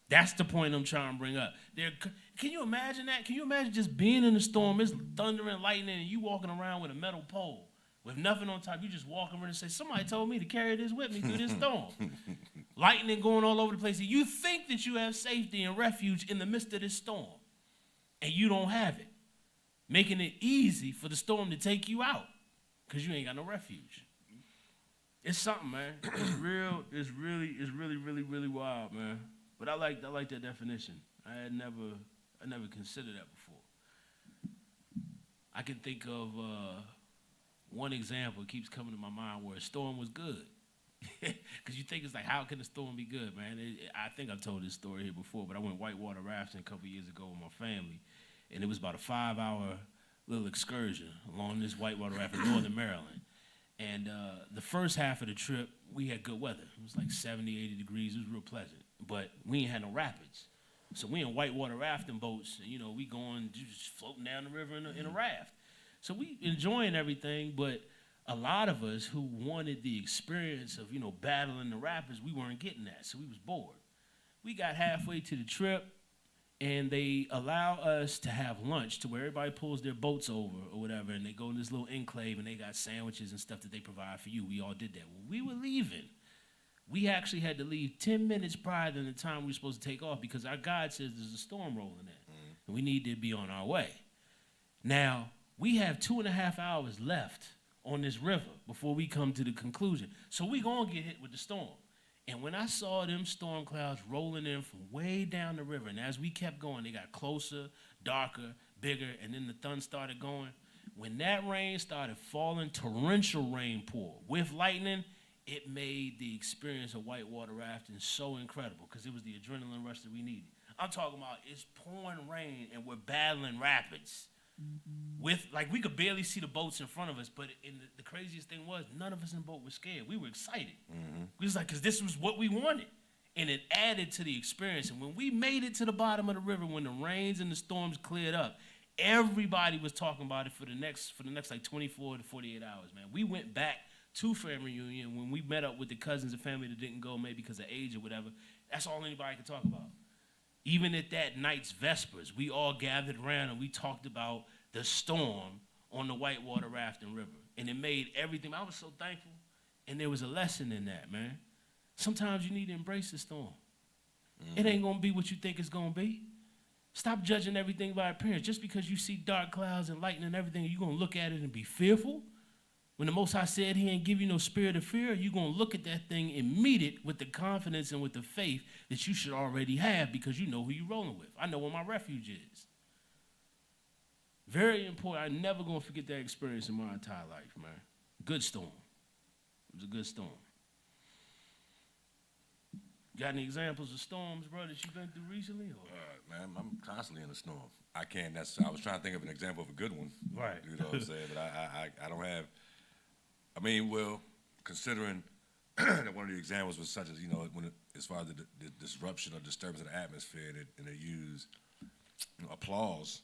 That's the point I'm trying to bring up. Can you imagine that? Can you imagine just being in a storm, it's thunder and lightning, and you walking around with a metal pole with nothing on top? You just walking around and say, somebody told me to carry this with me through this storm. Lightning going all over the place. And you think that you have safety and refuge in the midst of this storm, and you don't have it, making it easy for the storm to take you out because you ain't got no refuge. It's something, man. It's real. It's really wild, man. But I like that definition. I never considered that before. I can think of one example. It keeps coming to my mind where a storm was good. Because you think it's like, how can a storm be good, man? I think I've told this story here before, but I went whitewater rafting a couple years ago with my family, and it was about a 5-hour little excursion along this whitewater raft in northern Maryland. And the first half of the trip, we had good weather. It was like 70, 80 degrees. It was real pleasant. But we ain't had no rapids. So we in whitewater rafting boats, and, we going just floating down the river in a raft. So we enjoying everything, but a lot of us who wanted the experience of, battling the rapids, we weren't getting that. So we was bored. We got halfway to the trip, and they allow us to have lunch to where everybody pulls their boats over or whatever, and they go in this little enclave, and they got sandwiches and stuff that they provide for you. We all did that. When we were leaving, we actually had to leave 10 minutes prior to the time we were supposed to take off because our guide says there's a storm rolling in, and we need to be on our way. Now, we have 2.5 hours left on this river before we come to the conclusion. So we gonna get hit with the storm. And when I saw them storm clouds rolling in from way down the river, and as we kept going, they got closer, darker, bigger, and then the thunder started going. When that rain started falling, torrential rain poured with lightning, it made the experience of whitewater rafting so incredible because it was the adrenaline rush that we needed. I'm talking about it's pouring rain and we're battling rapids. With we could barely see the boats in front of us, but the craziest thing was none of us in the boat were scared. We were excited. We was like, because this was what we wanted. And it added to the experience. And when we made it to the bottom of the river, when the rains and the storms cleared up, everybody was talking about it for the next 24 to 48 hours, man. We went back to family reunion when we met up with the cousins and family that didn't go maybe because of age or whatever. That's all anybody could talk about. Even at that night's Vespers, we all gathered around and we talked about the storm on the whitewater rafting river. And it made everything, I was so thankful. And there was a lesson in that, man. Sometimes you need to embrace the storm. It ain't gonna be what you think it's gonna be. Stop judging everything by appearance. Just because you see dark clouds and lightning and everything, you're gonna look at it and be fearful. When the Most High said he ain't give you no spirit of fear, you're going to look at that thing and meet it with the confidence and with the faith that you should already have because you know who you're rolling with. I know where my refuge is. Very important. I'm never going to forget that experience in my entire life, man. Good storm. It was a good storm. Got any examples of storms, bro, that you've been through recently? Or? Man, I'm constantly in a storm. I was trying to think of an example of a good one. Right. You know what I'm saying? But I don't have. I mean, well, considering that one of the examples was such as, as far as the disruption or disturbance of the atmosphere, and they use applause,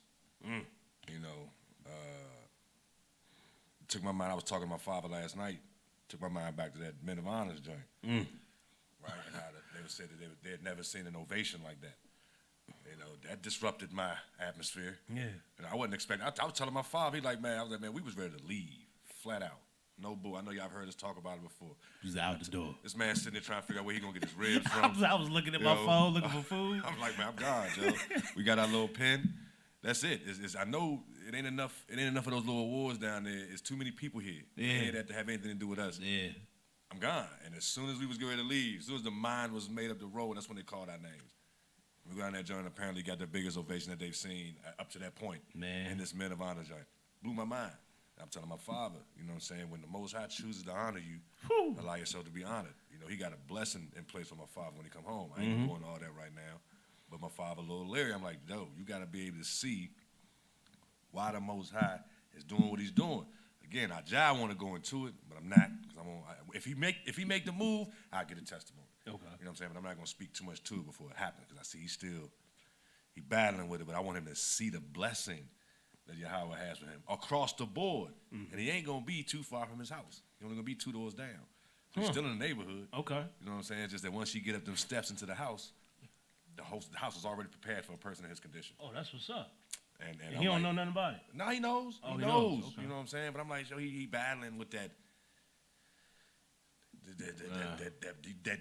took my mind, I was talking to my father last night, took my mind back to that Men of Honors joint, right, and how they would say that they had never seen an ovation like that. That disrupted my atmosphere. Yeah. And I wasn't expecting, I was telling my father, man, we was ready to leave, flat out. No boo. I know y'all have heard us talk about it before. He's out the door. This man sitting there trying to figure out where he gonna get his ribs from. I was looking at my phone, looking for food. I'm like, man, I'm gone, Joe. We got our little pen. That's it. I know it ain't enough. It ain't enough of those little awards down there. It's too many people here. Yeah. That to have anything to do with us. Yeah. I'm gone. And as soon as we was getting ready to leave, as soon as the mind was made up to roll, that's when they called our names. We got in that joint. Apparently, got the biggest ovation that they've seen up to that point. Man. In this Men of Honor joint, blew my mind. I'm telling my father, you know what I'm saying, when the Most High chooses to honor you, allow yourself to be honored. You know, he got a blessing in place for my father when he come home. I ain't going all that right now. But my father, Lil Larry, I'm like, yo, you got to be able to see why the Most High is doing what he's doing. Again, I want to go into it, but I'm not. Cause if he make the move, I'll get a testimony. Okay. You know what I'm saying? But I'm not going to speak too much to it before it happens because I see he battling with it, but I want him to see the blessing that Yahweh has for him across the board. And he ain't going to be too far from his house. He's only going to be 2 doors down. So he's still in the neighborhood. Okay. You know what I'm saying? It's just that once you get up them steps into the house is already prepared for a person in his condition. Oh, that's what's up. And he don't know nothing about it. No, he knows. Oh, he knows. Okay. You know what I'm saying? But I'm like, yo, he battling with that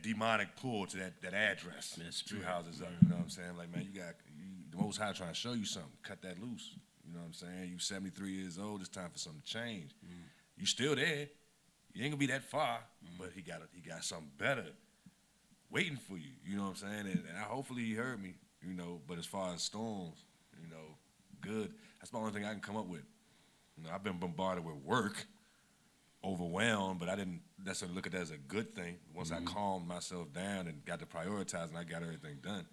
demonic pull to that address. 2 houses up. You know what I'm saying? Like, man, the Most High trying to show you something. Cut that loose. You know what I'm saying? You 73 years old. It's time for something to change. You still there. You ain't gonna be that far, but he got something better waiting for you. You know what I'm saying? And hopefully he heard me. You know, but as far as storms, you know, good. That's the only thing I can come up with. You know, I've been bombarded with work, overwhelmed, but I didn't necessarily look at that as a good thing. Once I calmed myself down and got to prioritizing, I got everything done.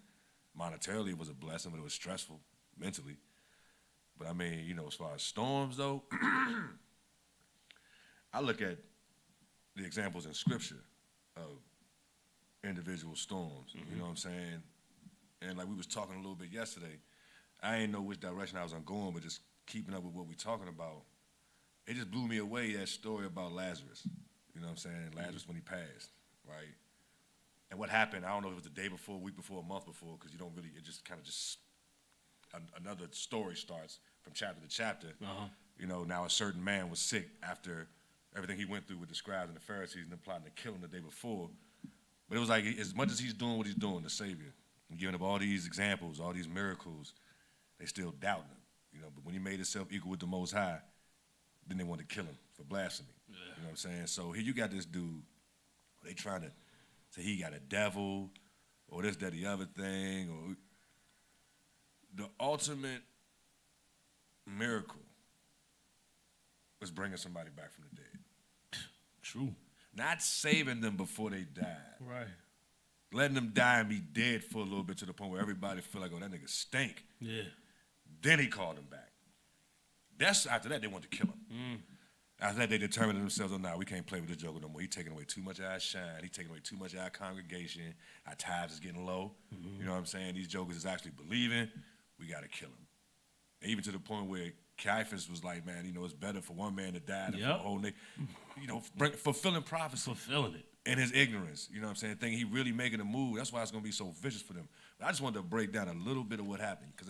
Monetarily, it was a blessing, but it was stressful mentally. But I mean, you know, as far as storms, though, I look at the examples in Scripture of individual storms. You know what I'm saying? And like we was talking a little bit yesterday, I ain't know which direction I was going, but just keeping up with what we talking about, it just blew me away, that story about Lazarus. You know what I'm saying? Lazarus when he passed, right? And what happened, I don't know if it was the day before, a week before, a month before, because you don't really, it just kind of another story starts from chapter to chapter. You know, now a certain man was sick after everything he went through with the scribes and the Pharisees and them plotting to kill him the day before. But it was like, as much as he's doing what he's doing, the Savior, and giving up all these examples, all these miracles, they still doubting him. You know, but when he made himself equal with the Most High, then they wanted to kill him for blasphemy. You know what I'm saying? So here you got this dude, they trying to say he got a devil, or this, that, the other thing, or the ultimate miracle was bringing somebody back from the dead. True. Not saving them before they died. Right. Letting them die and be dead for a little bit to the point where everybody feel like, oh, that nigga stink. Yeah. Then he called him back. After that, they wanted to kill him. After that, they determined themselves, oh, nah, we can't play with this joker no more. He's taking away too much of our shine. He's taking away too much of our congregation. Our tithes is getting low. You know what I'm saying? These jokers is actually believing. We got to kill him. And even to the point where Caiaphas was like, man, you know, it's better for one man to die than for a whole nation. You know, fulfilling prophecy. Fulfilling it. In his ignorance, you know what I'm saying? Thinking he really making a move. That's why it's going to be so vicious for them. But I just wanted to break down a little bit of what happened. Because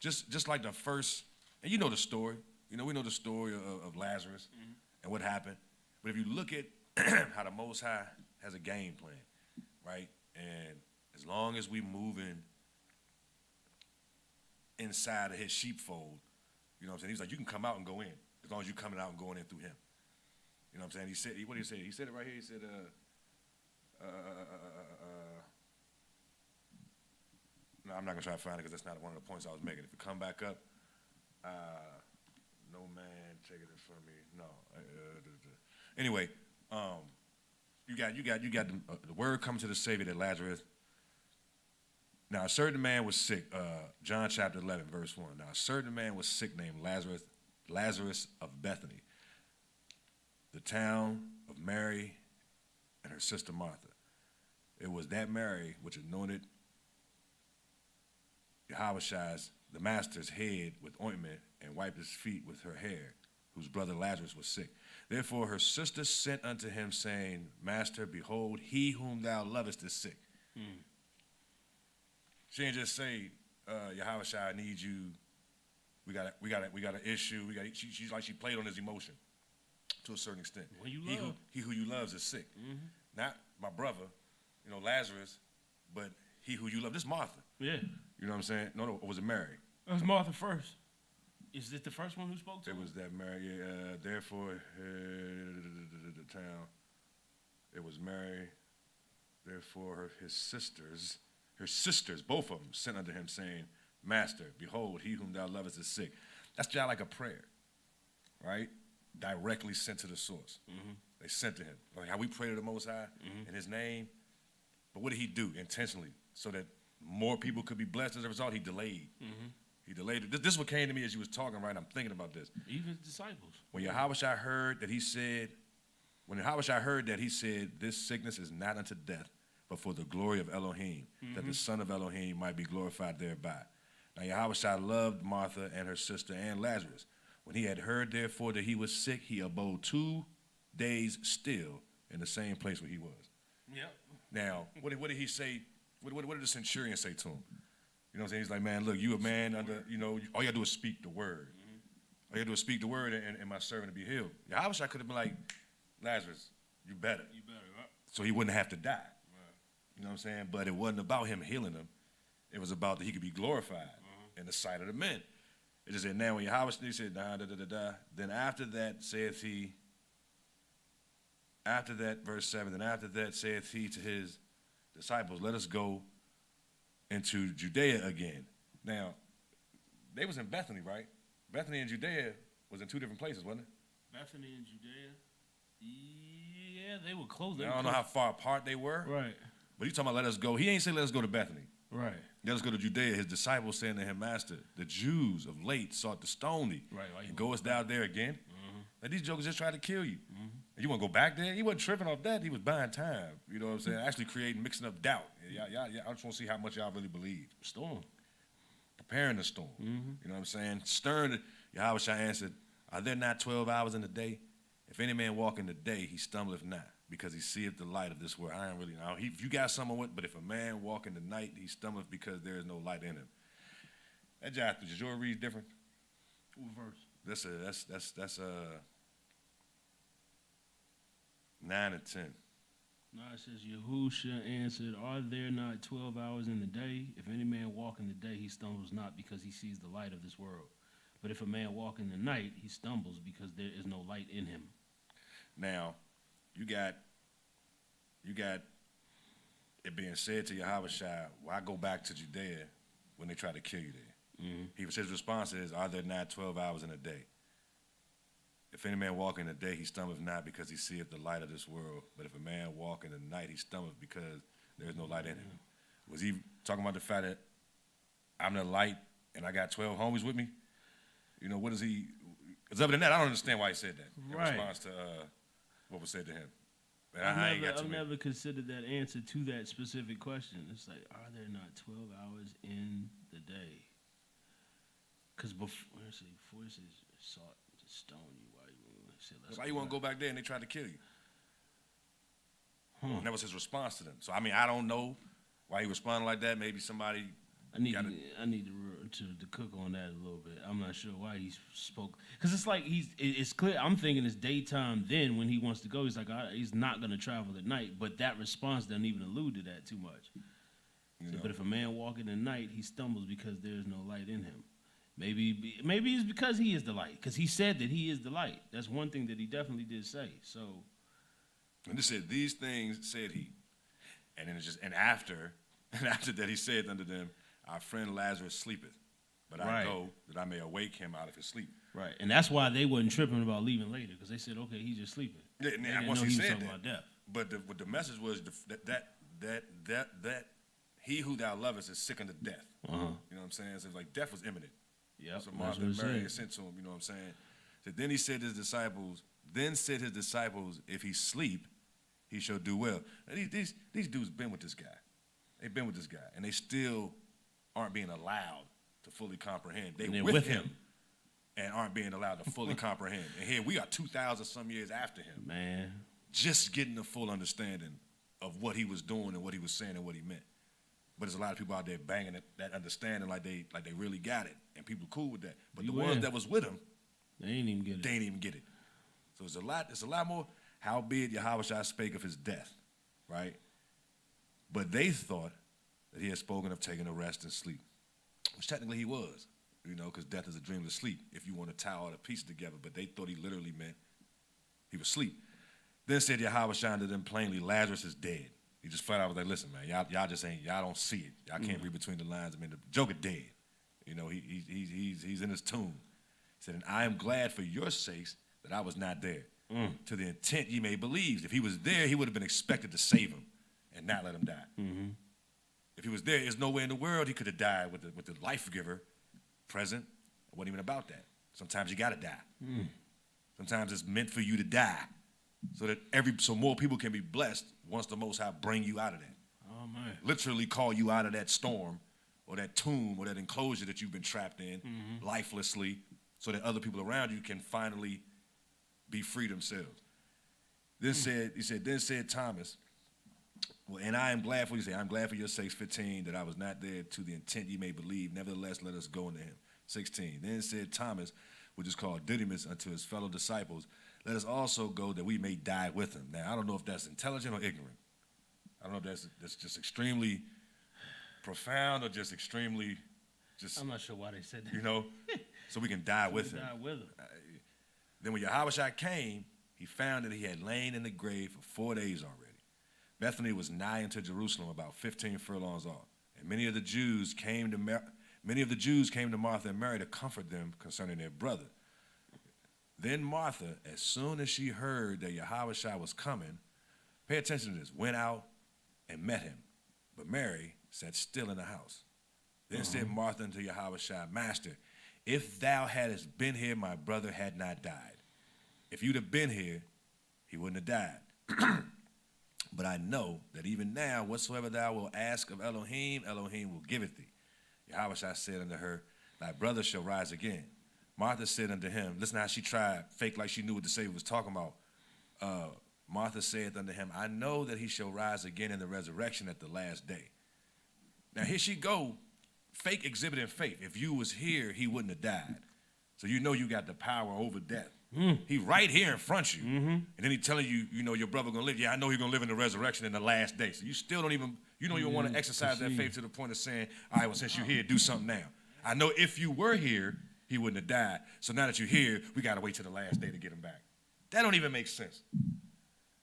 just like the first, and you know the story. You know, we know the story of Lazarus and what happened. But if you look at how the Most High has a game plan, right? And as long as we moving inside of his sheepfold, you know what I'm saying? He's like, you can come out and go in, as long as you're coming out and going in through him. You know what I'm saying? He said, what did he say? He said it right here. He said, no, I'm not going to try to find it because that's not one of the points I was making. If you come back up, no man take it from me. No. Anyway, you got the word coming to the Savior that Lazarus. Now a certain man was sick. John chapter 11, verse 1. Now a certain man was sick named Lazarus of Bethany, the town of Mary and her sister Martha. It was that Mary which anointed Yahushua, the master's head with ointment and wiped his feet with her hair, whose brother Lazarus was sick. Therefore her sister sent unto him, saying, Master, behold, he whom thou lovest is sick. She didn't just say, Yahushua, I need you. We got an issue. She's like she played on his emotion to a certain extent. Well, he who you loves is sick. Not my brother, you know, Lazarus, but he who you love. This is Martha. Yeah. You know what I'm saying? No, or was it Mary? That was Martha first. Is this the first one who spoke to him? It was that Mary. Therefore, the town. It was Mary. Therefore, his sisters, both of them, sent unto him, saying, Master, behold, he whom thou lovest is sick. That's just like a prayer. right, directly sent to the source. They sent to him. Like how we pray to the Most High in his name. But what did he do intentionally so that more people could be blessed as a result? He delayed. He delayed it. This is what came to me as you was talking, right? I'm thinking about this. Even his disciples. When Yahushua heard that he said, this sickness is not unto death, but for the glory of Elohim, that the Son of Elohim might be glorified thereby. Now Yahushua loved Martha and her sister and Lazarus. When he had heard, therefore, that he was sick, he abode 2 days still in the same place where he was. Yep. Now, what did he say? What did the centurion say to him? You know what I'm saying? He's like, man, look, you a man under, all you got to do is speak the word. All you got to do is speak the word and my servant will be healed. Yahushua could have been like, Lazarus, you better. You better, right? So he wouldn't have to die. Right. You know what I'm saying? But it wasn't about him healing him. It was about that he could be glorified in the sight of the men. It just said, now when Yahushua, he said, then after that saith he, after that, verse 7, then after that saith he to his disciples, let us go into Judea again. Now, they was in Bethany, right? Bethany and Judea was in 2 different places, wasn't it? Bethany and Judea. Yeah, they were close. I don't know how far apart they were. Right. But he's talking about let us go. He ain't say let us go to Bethany. Right. Let us go to Judea. His disciples saying to him, Master, the Jews of late sought to stone thee. Right. And goest thou there again? Like these jokers just tried to kill you. And you want to go back there? He wasn't tripping off that. He was buying time. You know what I'm saying? Actually mixing up doubt. Yeah, I just want to see how much y'all really believe. Storm. Preparing the storm. You know what I'm saying? Stern, Yahushua answered, are there not 12 hours in the day? If any man walk in the day, he stumbleth not, because he seeth the light of this world. I ain't really know. If you got someone with, but if a man walk in the night, he stumbleth because there is no light in him. That Josh, does your read different? What verse? That's 9 and 10. No, it says, Yahushua answered, are there not 12 hours in the day? If any man walk in the day, he stumbles not because he sees the light of this world. But if a man walk in the night, he stumbles because there is no light in him. Now, You got it being said to Yahushua, why go back to Judea when they try to kill you there? His response is, are there not 12 hours in a day? If any man walk in the day, he stumbleth not because he seeth the light of this world. But if a man walk in the night, he stumbleth because there is no light in him. Was he talking about the fact that I'm the light and I got 12 homies with me? You know, what is he? Because other than that, I don't understand why he said that in response to what was said to him. But I've never considered that answer to that specific question. It's like, are there not 12 hours in the day? Because before it says, sought to stone you. Why you want to go back there and they tried to kill you? Hmm. And that was his response to them. So, I mean, I don't know why he responded like that. Maybe somebody... I need to cook on that a little bit. I'm not sure why he spoke. Because it's like it's clear. I'm thinking it's daytime then when he wants to go. He's like, he's not going to travel at night. But that response doesn't even allude to that too much. But if a man walk in the night, he stumbles because there is no light in him. Maybe it's because he is the light. Because he said that he is the light. That's one thing that he definitely did say. So, and it said, these things said he. And then it's just, and after that he said unto them, our friend Lazarus sleepeth, but I go that I may awake him out of his sleep. Right, and that's why they wasn't tripping about leaving later, because they said, okay, he's just sleeping. Yeah, and once he said that, about death. But what the message was that he who thou lovest is sick unto death. You know what I'm saying? So it's like death was imminent. Yeah, so Martha and Mary had sent to him. You know what I'm saying? So then he said his disciples. Then said his disciples, if he sleep, he shall do well. Now, these dudes been with this guy. They've been with this guy, and they still aren't being allowed to fully comprehend. They're with him and aren't being allowed to fully comprehend. And here we are 2,000 some years after him. Man. Just getting the full understanding of what he was doing and what he was saying and what he meant. But there's a lot of people out there banging that understanding like they really got it. And people are cool with that. But the ones that was with him, they ain't even get it. So it's a lot more. Howbeit Yahushua spake of his death, right? But they thought that he had spoken of taking a rest and sleep, which technically he was, because death is a dreamless sleep, if you want to tie all the pieces together. But they thought he literally meant he was asleep. Then said Yahushua to them plainly, Lazarus is dead. He just flat out was like, listen, man, y'all don't see it. Y'all can't read between the lines. I mean, the Joker dead. He's in his tomb. He said, and I am glad for your sakes that I was not there, to the intent ye may believe. If he was there, he would have been expected to save him and not let him die. Mm-hmm. If he was there, there's no way in the world he could have died with the life giver present. It wasn't even about that. Sometimes you got to die. Sometimes it's meant for you to die so that so more people can be blessed once the Most High bring you out of that. Oh, man. Literally call you out of that storm or that tomb or that enclosure that you've been trapped in lifelessly, so that other people around you can finally be free themselves. Then said Thomas, well, and I am glad for you. Say, I'm glad for your sakes, 15, that I was not there to the intent ye may believe. Nevertheless, let us go unto him. 16. Then said Thomas, which is called Didymus, unto his fellow disciples, let us also go that we may die with him. Now, I don't know if that's intelligent or ignorant. I don't know if that's just extremely profound or just extremely I'm not sure why they said that. You know, so we can die with him. Die with him. Then when Yahushua came, he found that he had lain in the grave for 4 days already. Bethany was nigh unto Jerusalem, about 15 furlongs off. And many of the Jews came to Martha and Mary to comfort them concerning their brother. Then Martha, as soon as she heard that Yahushua was coming, pay attention to this, went out and met him. But Mary sat still in the house. Then said Martha unto Yahushua, Master, if thou hadst been here, my brother had not died. If you'd have been here, he wouldn't have died. But I know that even now, whatsoever thou wilt ask of Elohim, Elohim will give it thee. Yahushua said unto her, thy brother shall rise again. Martha said unto him, listen how she tried, fake like she knew what the Savior was talking about. Martha saith unto him, I know that he shall rise again in the resurrection at the last day. Now here she go, fake exhibiting faith. If you was here, he wouldn't have died. So you know you got the power over death. He right here in front of you. And then he telling you, you know, your brother gonna live. Yeah, I know he's gonna live in the resurrection in the last day. So you still don't even want to exercise that faith to the point of saying, all right, well, since you're here, do something now. I know if you were here, he wouldn't have died. So now that you're here, we gotta wait till the last day to get him back. That don't even make sense.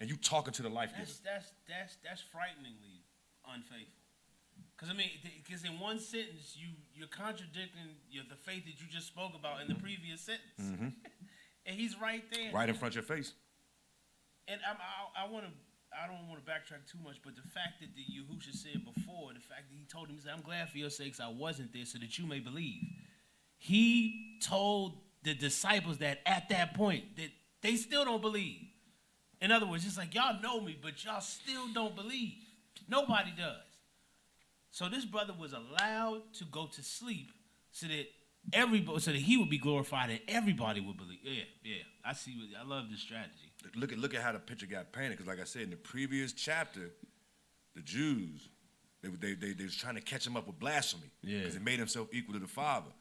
And you talking to the life giver. That's frighteningly unfaithful. Because, I mean, because in one sentence, you're contradicting the faith that you just spoke about in the previous sentence. And he's right there. Right in front of your face. And I don't want to backtrack too much, but the fact that the Yahusha said before, the fact that he told him, he said, I'm glad for your sakes I wasn't there so that you may believe. He told the disciples that at that point that they still don't believe. In other words, it's like, y'all know me, but y'all still don't believe. Nobody does. So this brother was allowed to go to sleep so that he would be glorified and everybody would believe. Yeah. I love this strategy. Look at how the picture got painted. Because like I said, in the previous chapter, the Jews, they was trying to catch him up with blasphemy. Because he made himself equal to the Father.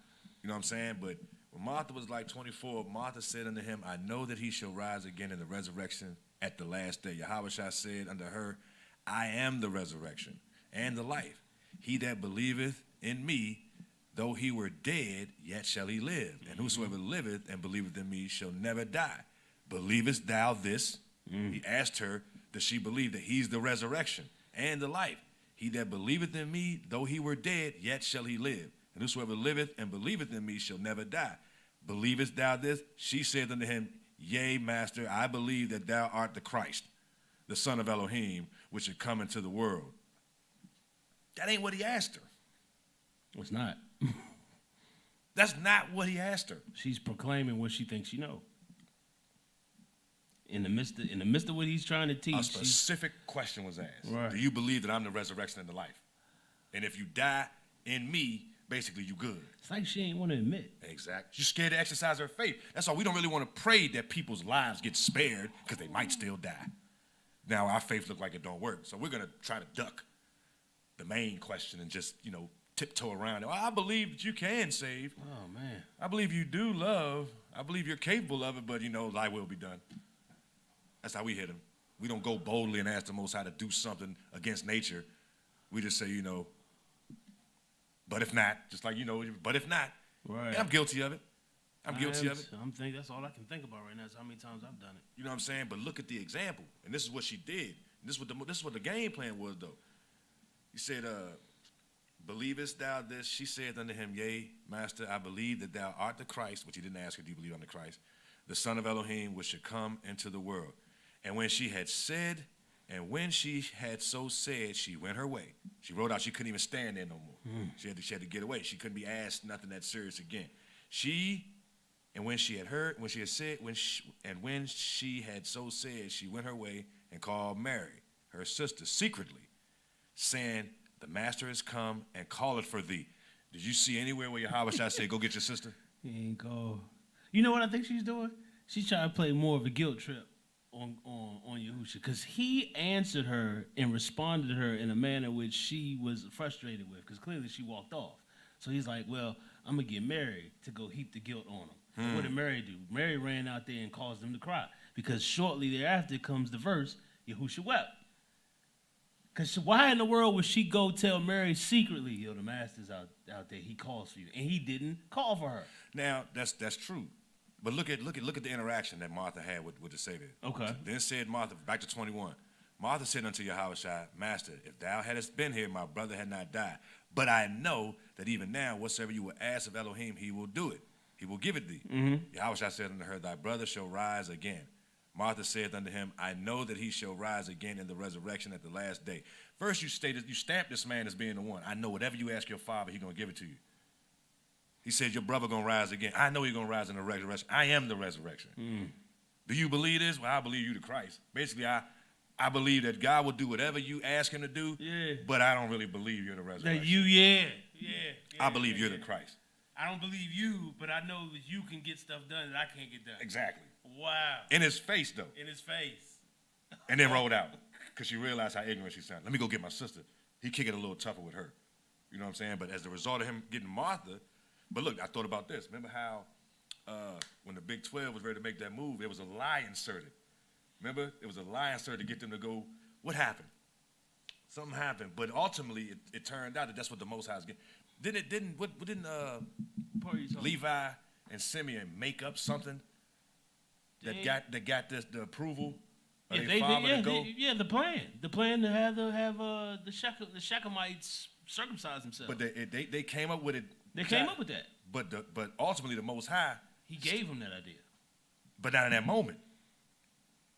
You know what I'm saying? But when Martha was like 24, Martha said unto him, I know that he shall rise again in the resurrection at the last day. Yahushua said unto her, I am the resurrection and the life. He that believeth in me, though he were dead, yet shall he live. And whosoever liveth and believeth in me shall never die. Believest thou this? He asked her, does she believe that he's the resurrection and the life? He that believeth in me, though he were dead, yet shall he live. And whosoever liveth and believeth in me shall never die. Believest thou this? She said unto him, Yea, Master, I believe that thou art the Christ, the Son of Elohim, which should come into the world. That ain't what he asked her. It's not. That's not what he asked her. She's proclaiming what she thinks she knows. In the midst of what he's trying to teach. A specific question was asked. Right. Do you believe that I'm the resurrection and the life? And if you die in me, basically you good. It's like she ain't want to admit. Exactly. She's scared to exercise her faith. That's why we don't really want to pray that people's lives get spared because they might still die. Now our faith look like it don't work. So we're going to try to duck the main question and just, tiptoe around it. Well, I believe that you can save. Oh, man. I believe you do love. I believe you're capable of it, but, thy will be done. That's how we hit him. We don't go boldly and ask the Most High to do something against nature. We just say, but if not, just like, but if not. Right. And I'm guilty of it. I'm guilty of it. That's all I can think about right now is how many times I've done it. You know what I'm saying? But look at the example. And this is what she did. And this is what the game plan was, though. He said, believest thou this? She said unto him, Yea, master, I believe that thou art the Christ, which he didn't ask her, do you believe I'm the Christ, the Son of Elohim, which should come into the world. And when she had so said, she went her way. She wrote out she couldn't even stand there no more. She had to get away. She couldn't be asked nothing that serious again. When she had so said, she went her way and called Mary, her sister, secretly, saying, the master has come and calleth for thee. Did you see anywhere where Yahweh said, go get your sister? He ain't go. You know what I think she's doing? She's trying to play more of a guilt trip on Yahusha, because he answered her and responded to her in a manner which she was frustrated with, because clearly she walked off. So he's like, well, I'm going to get Mary to go heap the guilt on him. What did Mary do? Mary ran out there and caused him to cry, because shortly thereafter comes the verse, Yahusha wept. Because why in the world would she go tell Mary secretly, yo, the master's out there, he calls for you, and he didn't call for her? Now, that's true. But look at the interaction that Martha had with the Savior. Okay. Then said Martha, back to 21, Martha said unto Yahweh, Master, if thou hadst been here, my brother had not died. But I know that even now, whatsoever you will ask of Elohim, he will do it. He will give it thee. Yahweh said unto her, thy brother shall rise again. Martha said unto him, I know that he shall rise again in the resurrection at the last day. First you stamped this man as being the one. I know whatever you ask your father, he's going to give it to you. He said, your brother going to rise again. I know he's going to rise in the resurrection. I am the resurrection. Do you believe this? Well, I believe you the Christ. Basically, I believe that God will do whatever you ask him to do, but I don't really believe you're the resurrection. I believe you're the Christ. I don't believe you, but I know that you can get stuff done that I can't get done. Exactly. Wow. In his face, though. In his face. And then rolled out because she realized how ignorant she sounded. Let me go get my sister. He kick it a little tougher with her. You know what I'm saying? But as a result of him getting Martha, but look, I thought about this. Remember how when the Big 12 was ready to make that move, there was a lie inserted. Remember? It was a lie inserted to get them to go, what happened? Something happened. But ultimately, it turned out that that's what the Most High is getting. Didn't Levi and Simeon make up something that got the approval of their father to go? The plan to have the Shechemites circumcise themselves. But they came up with it. They came up with that. But ultimately, the Most High, he gave them that idea. But not in that moment.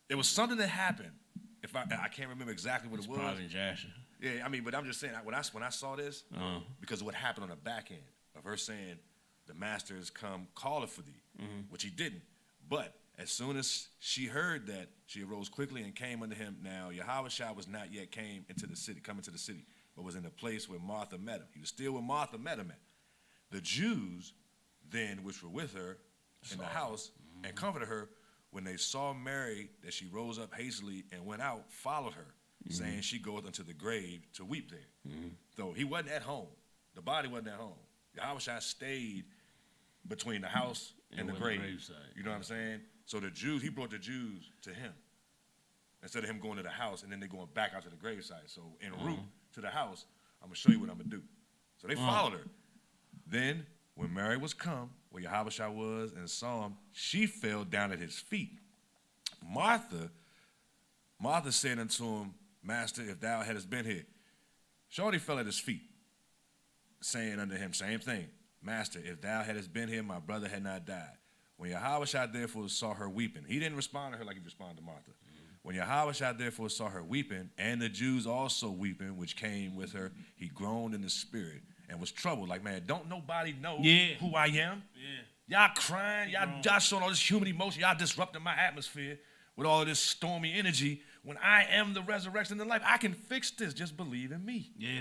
There was something that happened. If I can't remember exactly what it was. Probably Jasher. Yeah, I mean, but I'm just saying, when I saw this, because of what happened on the back end of her saying, the master has come, calleth for thee, which he didn't. But as soon as she heard that, she arose quickly and came unto him. Now, Yahweh was not yet come into the city, but was in the place where Martha met him. He was still where Martha met him at. The Jews then, which were with her in the house and comforted her, when they saw Mary, that she rose up hastily and went out, followed her, saying, she goeth unto the grave to weep there. So he wasn't at home. The body wasn't at home. Yahweh stayed between the house and the grave. You know what I'm saying? So the Jews, he brought the Jews to him instead of him going to the house and then they going back out to the graveside. So en route to the house, I'm going to show you what I'm going to do. So they followed her. Then when Mary was come, where Yahweh was, and saw him, she fell down at his feet. Martha said unto him, Master, if thou hadst been here. Shorty fell at his feet, saying unto him, same thing, Master, if thou hadst been here, my brother had not died. When Yahweh therefore saw her weeping, he didn't respond to her like he responded to Martha. When Yahweh therefore saw her weeping, and the Jews also weeping, which came with her, he groaned in the spirit and was troubled. Like, man, don't nobody know who I am? Y'all crying, y'all showing all this human emotion, y'all disrupting my atmosphere with all of this stormy energy. When I am the resurrection and the life, I can fix this. Just believe in me. Yeah.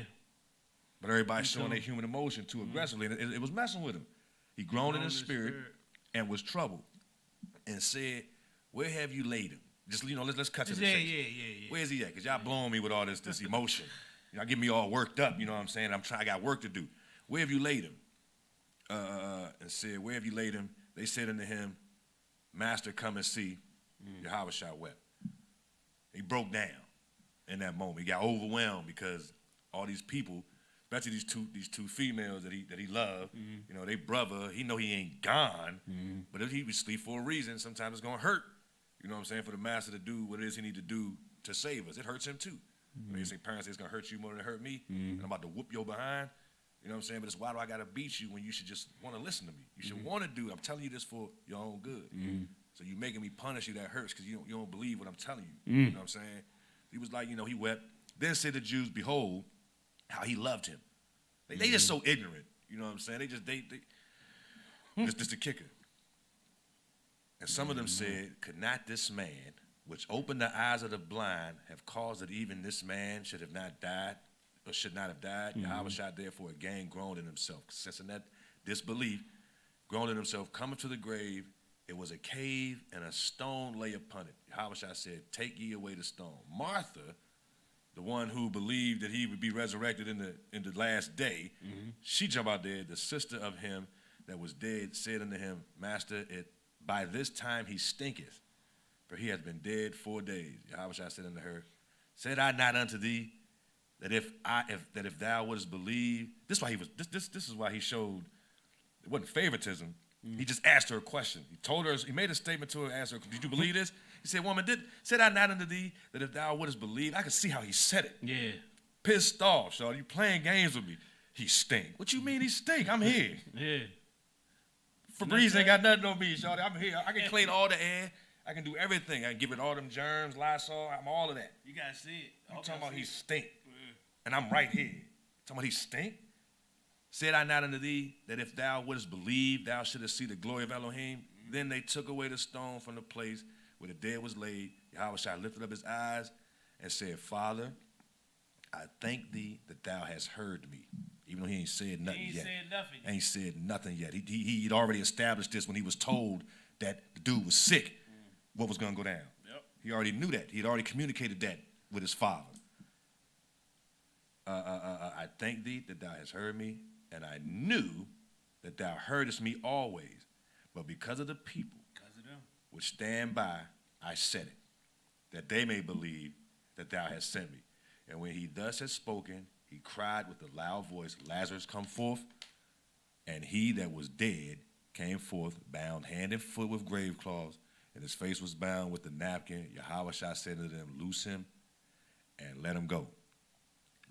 But everybody's showing their human emotion too aggressively, and it was messing with him. He groaned in his spirit and was troubled and said, where have you laid him? Just, let's cut to the chase. Yeah. Where's he at? Because y'all blowing me with all this emotion. Y'all get me all worked up, you know what I'm saying? I got work to do. Where have you laid him? And said, where have you laid him? They said unto him, Master, come and see. Yahweh wept. He broke down in that moment. He got overwhelmed because all these people, especially these two females that he loved, they brother, he know he ain't gone, but if he was asleep for a reason, sometimes it's gonna hurt. You know what I'm saying? For the master to do what it is he need to do to save us. It hurts him too. When you say parents say it's gonna hurt you more than it hurt me, and I'm about to whoop your behind, You know what I'm saying? But it's why do I gotta beat you when you should just want to listen to me? You should want to do it. I'm telling you this for your own good. So you making me punish you, that hurts because you don't believe what I'm telling you. You know what I'm saying? He was like, he wept. Then said the Jews, behold, how he loved him. They just so ignorant. You know what I'm saying? They this is the kicker. And some of them said, could not this man, which opened the eyes of the blind, have caused that even this man should have not died, or should not have died? Yahweh shot therefore again groaned in himself. Since in that disbelief, groaned in himself, coming to the grave, it was a cave, and a stone lay upon it. Yahweh said, take ye away the stone. Martha, the one who believed that he would be resurrected in the last day, she jumped out there. The sister of him that was dead said unto him, Master, by this time he stinketh, for he hath been dead 4 days. Yahweh said unto her, said I not unto thee that if thou wouldest believe? This is why this is why he showed it wasn't favoritism. He just asked her a question. He told her, he made a statement to her, asked her, did you believe this? He said, woman, said I not unto thee that if thou wouldest believe? I could see how he said it. Yeah. Pissed off, shawty. You playing games with me. He stink. What you mean he stink? I'm here. Yeah. Febreze ain't got nothing on me, shawty. I'm here. I can clean all the air. I can do everything. I can give it all them germs, Lysol. I'm all of that. You gotta see it. You talking about he stink. And I'm right here. Talking about he stink? Said I not unto thee that if thou wouldest believe, thou shouldest see the glory of Elohim? Then they took away the stone from the place where the dead was laid. Yahweh lifted up his eyes and said, Father, I thank thee that thou hast heard me. Even though he ain't said nothing yet. Ain't said nothing yet. He'd already established this when he was told that the dude was sick, what was going to go down. Yep. He already knew that. He'd already communicated that with his father. I thank thee that thou hast heard me, and I knew that thou heardest me always. But because of the people which stand by, I said it, that they may believe that thou hast sent me. And when he thus had spoken, he cried with a loud voice, Lazarus, come forth. And he that was dead came forth, bound hand and foot with grave cloths, and his face was bound with the napkin. Yahweh said to them, loose him and let him go.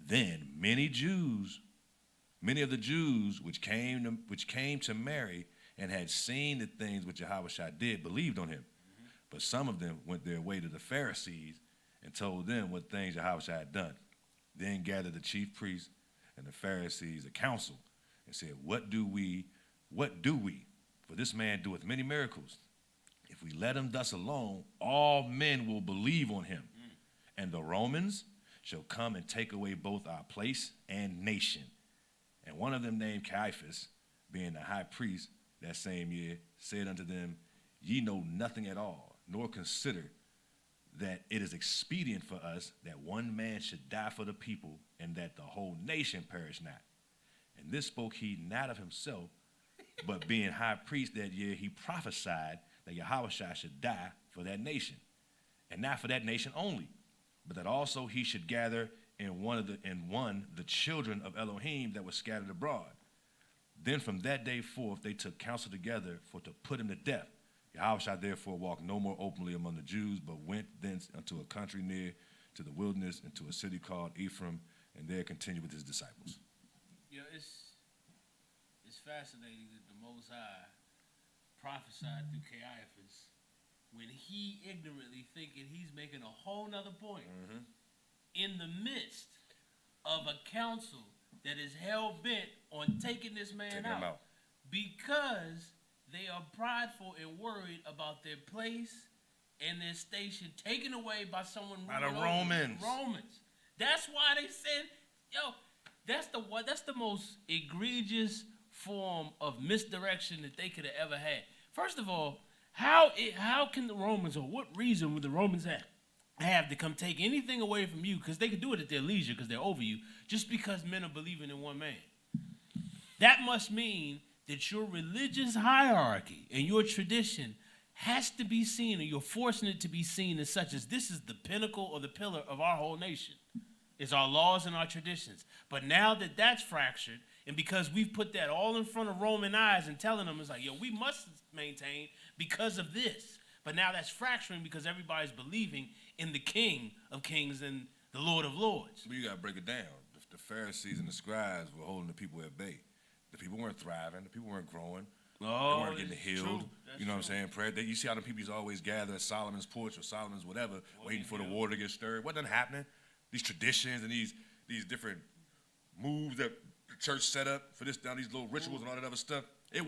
Then many of the Jews which came to Mary and had seen the things which Yahweh did, believed on him. But some of them went their way to the Pharisees and told them what things Yahweh had done. Then gathered the chief priests and the Pharisees a council and said, What do we? For this man doeth many miracles. If we let him thus alone, all men will believe on him. And the Romans shall come and take away both our place and nation. And one of them named Caiaphas, being the high priest that same year, said unto them, Ye know nothing at all, nor consider that it is expedient for us that one man should die for the people, and that the whole nation perish not. And this spoke he not of himself, but being high priest that year, he prophesied that Yahweh should die for that nation, and not for that nation only, but that also he should gather in one the children of Elohim that were scattered abroad. Then from that day forth they took counsel together for to put him to death. Yahweh therefore walked no more openly among the Jews, but went thence unto a country near to the wilderness, into a city called Ephraim, and there continued with his disciples. You know, it's fascinating that the Most High prophesied through Caiaphas when he ignorantly thinking he's making a whole nother point in the midst of a council that is hell-bent on taking this man out because they are prideful and worried about their place and their station taken away by someone by the Romans. That's why they said, that's the most egregious form of misdirection that they could have ever had. First of all, how can the Romans, or what reason would the Romans have to come take anything away from you? Because they could do it at their leisure because they're over you, just because men are believing in one man. That must mean that your religious hierarchy and your tradition has to be seen, or you're forcing it to be seen as such as this is the pinnacle or the pillar of our whole nation. It's our laws and our traditions. But now that that's fractured, and because we've put that all in front of Roman eyes and telling them, it's like, we must maintain because of this. But now that's fracturing because everybody's believing in the King of Kings and the Lord of Lords. But you got to break it down. the Pharisees and the scribes were holding the people at bay. The people weren't thriving. The people weren't growing. They weren't getting healed. You know what I'm saying? Prayer. You see how the people used to always gather at Solomon's porch or Solomon's whatever, waiting for the water to get stirred. What done happening? These traditions and these different moves that the church set up for this, down these little rituals and all that other stuff. It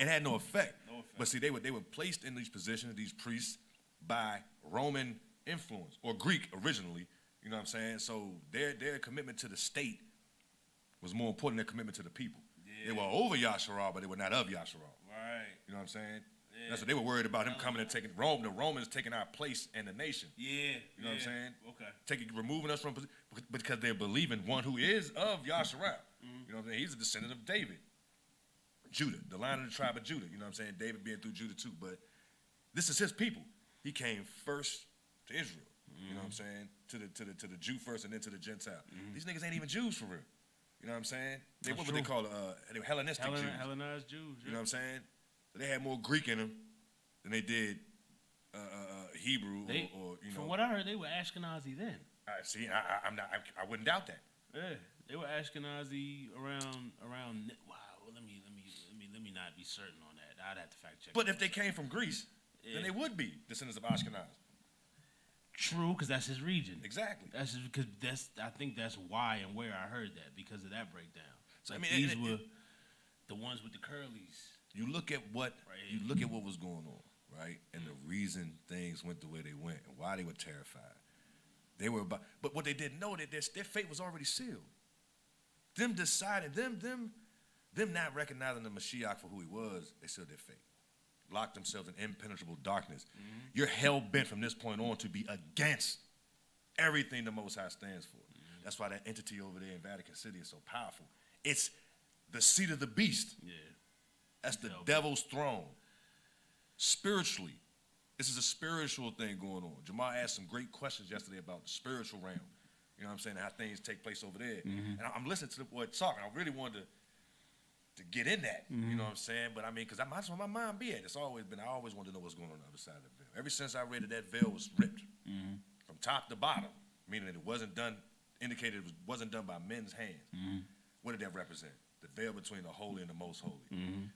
had no effect. But see, they were placed in these positions, these priests, by Roman influence or Greek originally. You know what I'm saying? So their commitment to the state was more important than their commitment to the people. Yeah. They were over Yasharal, but they were not of Yasharal. Right. You know what I'm saying? Yeah. That's what they were worried about, him coming and taking Rome. The Romans taking our place in the nation. Yeah. You know what I'm saying? Okay. Removing us from, because they're believing one who is of Yasharal. You know what I'm saying? He's a descendant of David. Judah, the line of the tribe of Judah. You know what I'm saying? David being through Judah too. But this is his people. He came first to Israel. You know what I'm saying? To the Jew first and then to the Gentile. These niggas ain't even Jews for real. You know what I'm saying? What would they call they were Hellenistic Jews. Hellenized Jews. Yeah. You know what I'm saying? So they had more Greek in them than they did Hebrew or you know. From what I heard, they were Ashkenazi then. See, I wouldn't doubt that. Yeah, they were Ashkenazi around. Wow, let me not be certain on that. I'd have to fact check. But if they came from Greece, then they would be descendants of Ashkenaz. True, because that's his region. Exactly. I think that's why and where I heard that, because of that breakdown. So like I mean, these were the ones with the curlies. You look at what was going on, right, and the reason things went the way they went, and why they were terrified. They were about, but what they didn't know that their fate was already sealed. Them deciding, them not recognizing the Mashiach for who he was, they sealed their fate. Locked themselves in impenetrable darkness. You're hell-bent from this point on to be against everything the Most High stands for. That's why that entity over there in Vatican City is so powerful. It's the seat of the beast. Yeah. That's the devil's throne. Spiritually, this is a spiritual thing going on. Jamal asked some great questions yesterday about the spiritual realm. You know what I'm saying? How things take place over there. And I'm listening to the boy talking. I really wanted to get in that, you know what I'm saying? But I mean, because that's where my mind be at. It's always been, I always wanted to know what's going on the other side of the veil. Ever since I read that veil was ripped from top to bottom, meaning that it wasn't done, indicated it wasn't done by men's hands. What did that represent? The veil between the holy and the most holy.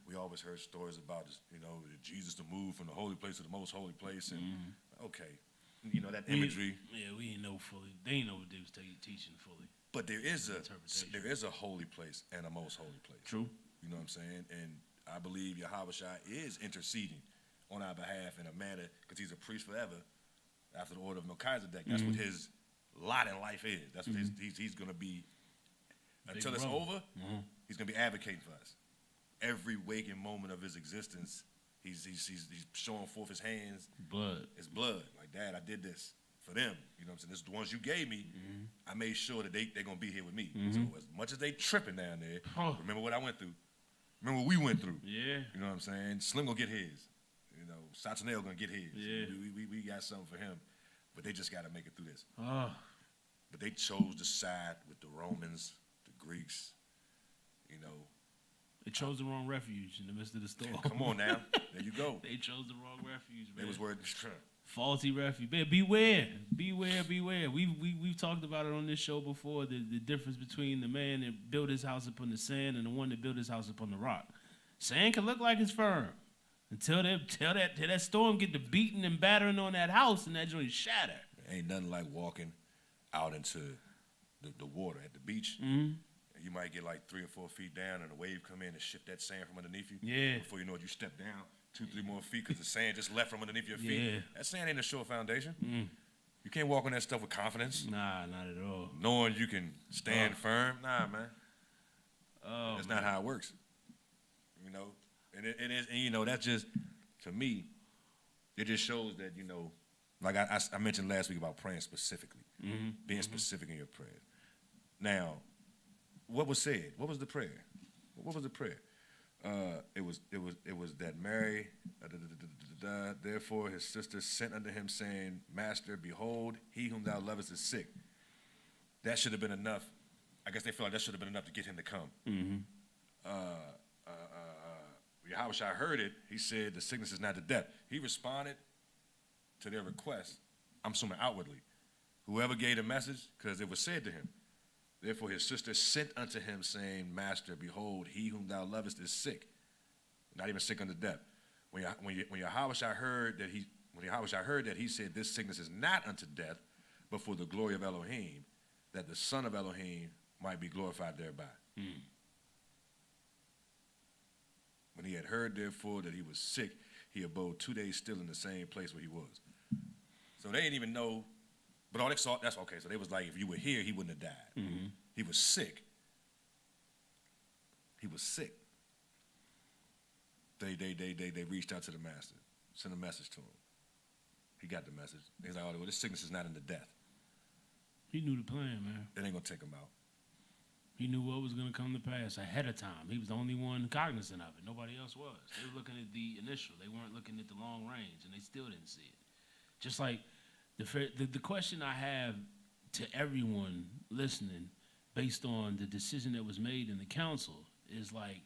We always heard stories about, you know, Jesus to move from the holy place to the most holy place. And okay, you know, that imagery. We didn't know fully. They didn't know what they was teaching fully. But there is a holy place and a most holy place. True. You know what I'm saying? And I believe Yahweh Shai is interceding on our behalf in a manner, because he's a priest forever after the order of Melchizedek. That's what his lot in life is. That's what he's going to be. Until it's over, he's going to be advocating for us. Every waking moment of his existence, he's showing forth his hands. Blood. It's blood. Like, Dad, I did this for them. You know what I'm saying? This is the ones you gave me. I made sure that they're going to be here with me. So as much as they tripping down there, remember what I went through. Remember what we went through. Yeah. You know what I'm saying? Slim gonna get his. You know, Satanel gonna get his. Yeah. We got something for him. But they just gotta make it through this. But they chose to side with the Romans, the Greeks, you know. They chose the wrong refuge in the midst of the storm. Come on now. There you go. They chose the wrong refuge, man. They was worried. Faulty refuge. Man, beware. We've talked about it on this show before, the difference between the man that built his house upon the sand and the one that built his house upon the rock. Sand can look like it's firm until that storm get to beating and battering on that house and that joint shatter. Ain't nothing like walking out into the water at the beach. You might get like 3 or 4 feet down and a wave come in and shift that sand from underneath you. Yeah. Before you know it, you step down 2-3 more feet because the sand just left from underneath your feet. Yeah. That sand ain't a sure foundation. You can't walk on that stuff with confidence. Nah, not at all. Knowing you can stand firm. Nah, man. That's not how it works. You know, and it is, and you know, that's just, to me, it just shows that, you know, like I mentioned last week about praying specifically, being specific in your prayers. Now, what was said? What was the prayer? What was the prayer? It was that Mary, therefore his sister sent unto him, saying, Master, behold, he whom thou lovest is sick. That should have been enough. I guess they felt like that should have been enough to get him to come. Yahushua heard it. He said, the sickness is not the death. He responded to their request, I'm assuming outwardly. Whoever gave the message, because it was said to him, Therefore his sister sent unto him, saying, Master, behold, he whom thou lovest is sick, not even sick unto death. When Yahushua heard that he said, this sickness is not unto death, but for the glory of Elohim, that the Son of Elohim might be glorified thereby. When he had heard, therefore, that he was sick, he abode 2 days still in the same place where he was. So they didn't even know, but all they saw, that's okay. So they was like, if you were here, he wouldn't have died. He was sick. He was sick. They reached out to the master, sent a message to him. He got the message. He's like, oh, well, this sickness is not into death. He knew the plan, man. It ain't gonna take him out. He knew what was going to come to pass ahead of time. He was the only one cognizant of it. Nobody else was. They were looking at the initial. They weren't looking at the long range, and they still didn't see it. Just like the question I have to everyone listening, based on the decision that was made in the council, is like,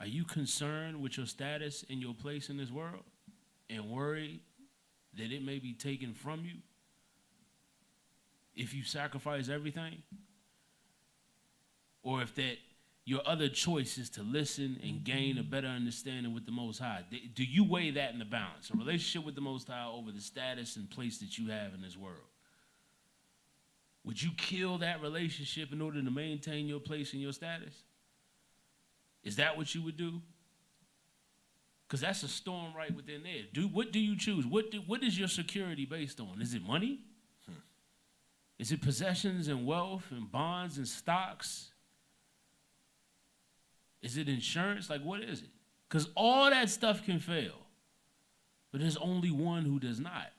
are you concerned with your status and your place in this world and worried that it may be taken from you if you sacrifice everything? Or if that your other choice is to listen and gain a better understanding with the Most High? Do you weigh that in the balance, a relationship with the Most High over the status and place that you have in this world? Would you kill that relationship in order to maintain your place and your status? Is that what you would do? Because that's a storm right within there. What do you choose? What is your security based on? Is it money? Is it possessions and wealth and bonds and stocks? Is it insurance? Like, what is it? Because all that stuff can fail, but there's only one who does not.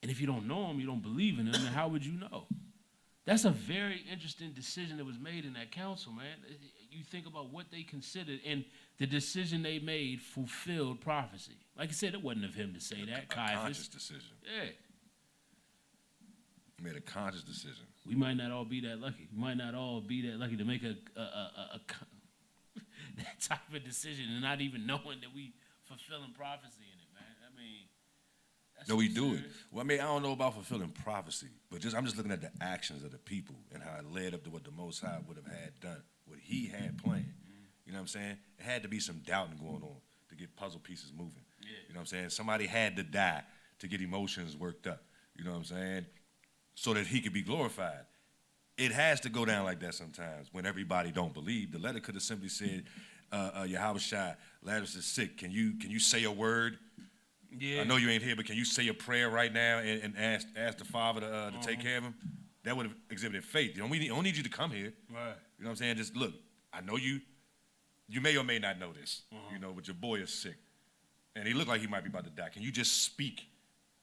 And if you don't know him, you don't believe in him, then how would you know? That's a very interesting decision that was made in that council, man. You think about what they considered, and the decision they made fulfilled prophecy. Like I said, it wasn't of him to say that. A conscious decision. Yeah. He made a conscious decision. We might not all be that lucky. We might not all be that lucky to make a that type of decision and not even knowing that we fulfilling prophecy in it, man. I mean, that's no, we do serious. it. Well, I mean, I don't know about fulfilling prophecy, but I'm just looking at the actions of the people and how it led up to what the Most High would have had done, what he had planned. You know what I'm saying? It had to be some doubting going on to get puzzle pieces moving. Yeah. You know what I'm saying? Somebody had to die to get emotions worked up. You know what I'm saying? So that he could be glorified. It has to go down like that sometimes when everybody don't believe. The letter could have simply said, Yahushua, Lazarus is sick. Can you say a word? Yeah. I know you ain't here, but can you say a prayer right now and ask the Father to take care of him? That would have exhibited faith. You don't need you to come here. Right. You know what I'm saying? Just look, I know you may or may not know this, you know, but your boy is sick. And he looked like he might be about to die. Can you just speak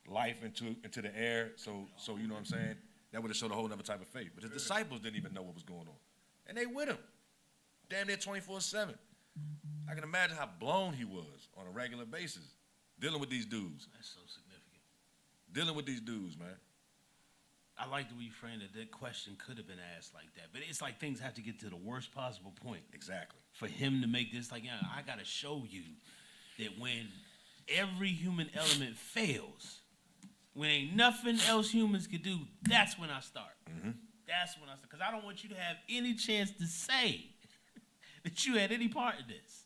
life into the air so you know what I'm saying? That would have showed a whole other type of faith. But his disciples didn't even know what was going on. And they with him. Damn near 24/7. I can imagine how blown he was on a regular basis. Dealing with these dudes. That's so significant. Dealing with these dudes, man. I like the way you framed it. That question could have been asked like that. But it's like things have to get to the worst possible point. Exactly. For him to make this, like, yeah, I got to show you that when every human element fails, when ain't nothing else humans can do, that's when I start. Mm-hmm. That's when I start. Because I don't want you to have any chance to say that you had any part in this.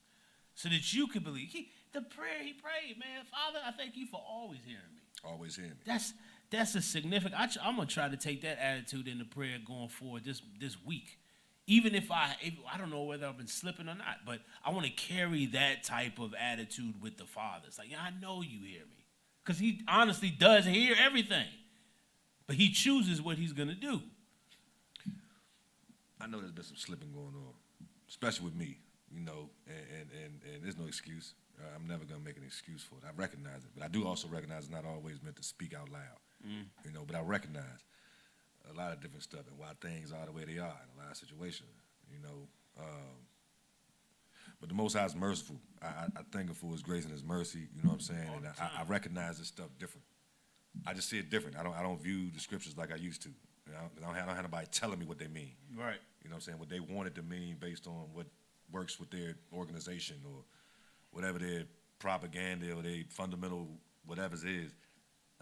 So that you could believe. The prayer he prayed, man, Father, I thank you for always hearing me. Always hearing me. That's a significant. I'm gonna try to take that attitude into prayer going forward this week. Even if I don't know whether I've been slipping or not, but I want to carry that type of attitude with the Father. It's like, yeah, I know you hear me. Because he honestly does hear everything. But he chooses what he's going to do. I know there's been some slipping going on, especially with me, you know, and there's no excuse. I'm never going to make an excuse for it. I recognize it. But I do also recognize it's not always meant to speak out loud, you know, but I recognize a lot of different stuff and why things are the way they are in a lot of situations, you know. But the Most High is merciful. I thank him for his grace and his mercy, you know what I'm saying? And I recognize this stuff different. I just see it different. I don't view the scriptures like I used to. You know, I don't have nobody telling me what they mean. Right. You know what I'm saying? What they wanted to mean based on what works with their organization or whatever their propaganda or their fundamental whatever it is.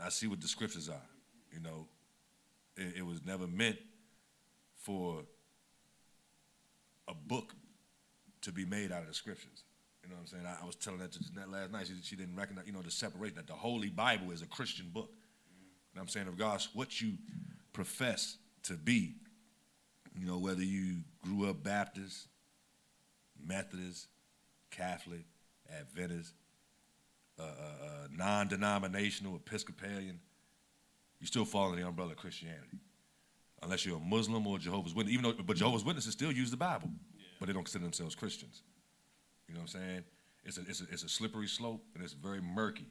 I see what the scriptures are. You know, it was never meant for a book to be made out of the scriptures. You know what I'm saying? I was telling that to Jeanette last night. She didn't recognize, the separation, that the Holy Bible is a Christian book. And I'm saying, regardless what you profess to be, whether you grew up Baptist, Methodist, Catholic, Adventist, non-denominational, Episcopalian, you still fall under the umbrella of Christianity. Unless you're a Muslim or Jehovah's Witness, but Jehovah's Witnesses still use the Bible, but they don't consider themselves Christians. You know what I'm saying? It's a slippery slope, and it's very murky.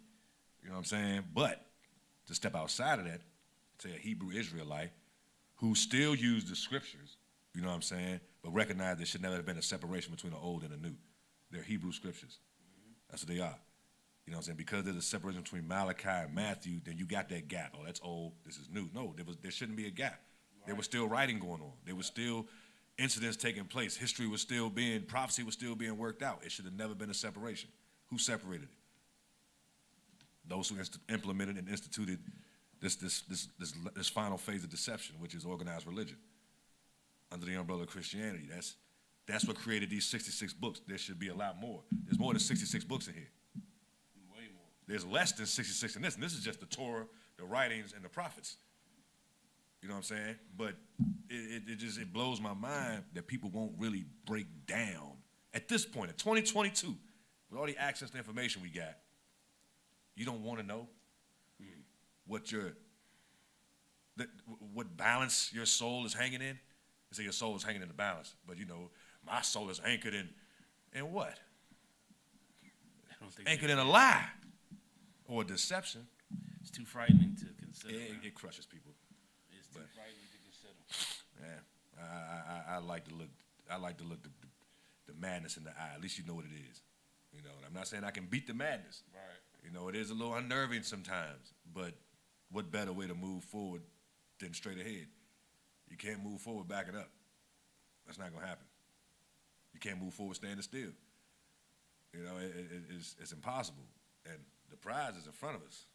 You know what I'm saying? But to step outside of that, say a Hebrew Israelite who still used the scriptures, you know what I'm saying, but recognize there should never have been a separation between the old and the new. They're Hebrew scriptures. That's what they are. You know what I'm saying? Because there's a separation between Malachi and Matthew, then you got that gap. Oh, that's old, this is new. No, there shouldn't be a gap. There was still writing going on. There was still incidents taking place. History was still prophecy was still being worked out. It should have never been a separation. Who separated it? Those who implemented and instituted this final phase of deception, which is organized religion, under the umbrella of Christianity. That's what created these 66 books. There should be a lot more. There's more than 66 books in here. Way more. There's less than 66 in this, and this is just the Torah, the writings, and the prophets. You know what I'm saying? But it blows my mind that people won't really break down at this point, in 2022, with all the access to information we got. You don't want to know what balance your soul is hanging in. They say your soul is hanging in the balance, but my soul is anchored in what? Anchored in a lie or a deception. It's too frightening to consider. It crushes people. It's too frightening to consider. Yeah, I like to look the madness in the eye. At least you know what it is. And I'm not saying I can beat the madness. Right. It is a little unnerving sometimes, but what better way to move forward than straight ahead? You can't move forward backing up. That's not gonna happen. You can't move forward standing still. It's impossible, and the prize is in front of us.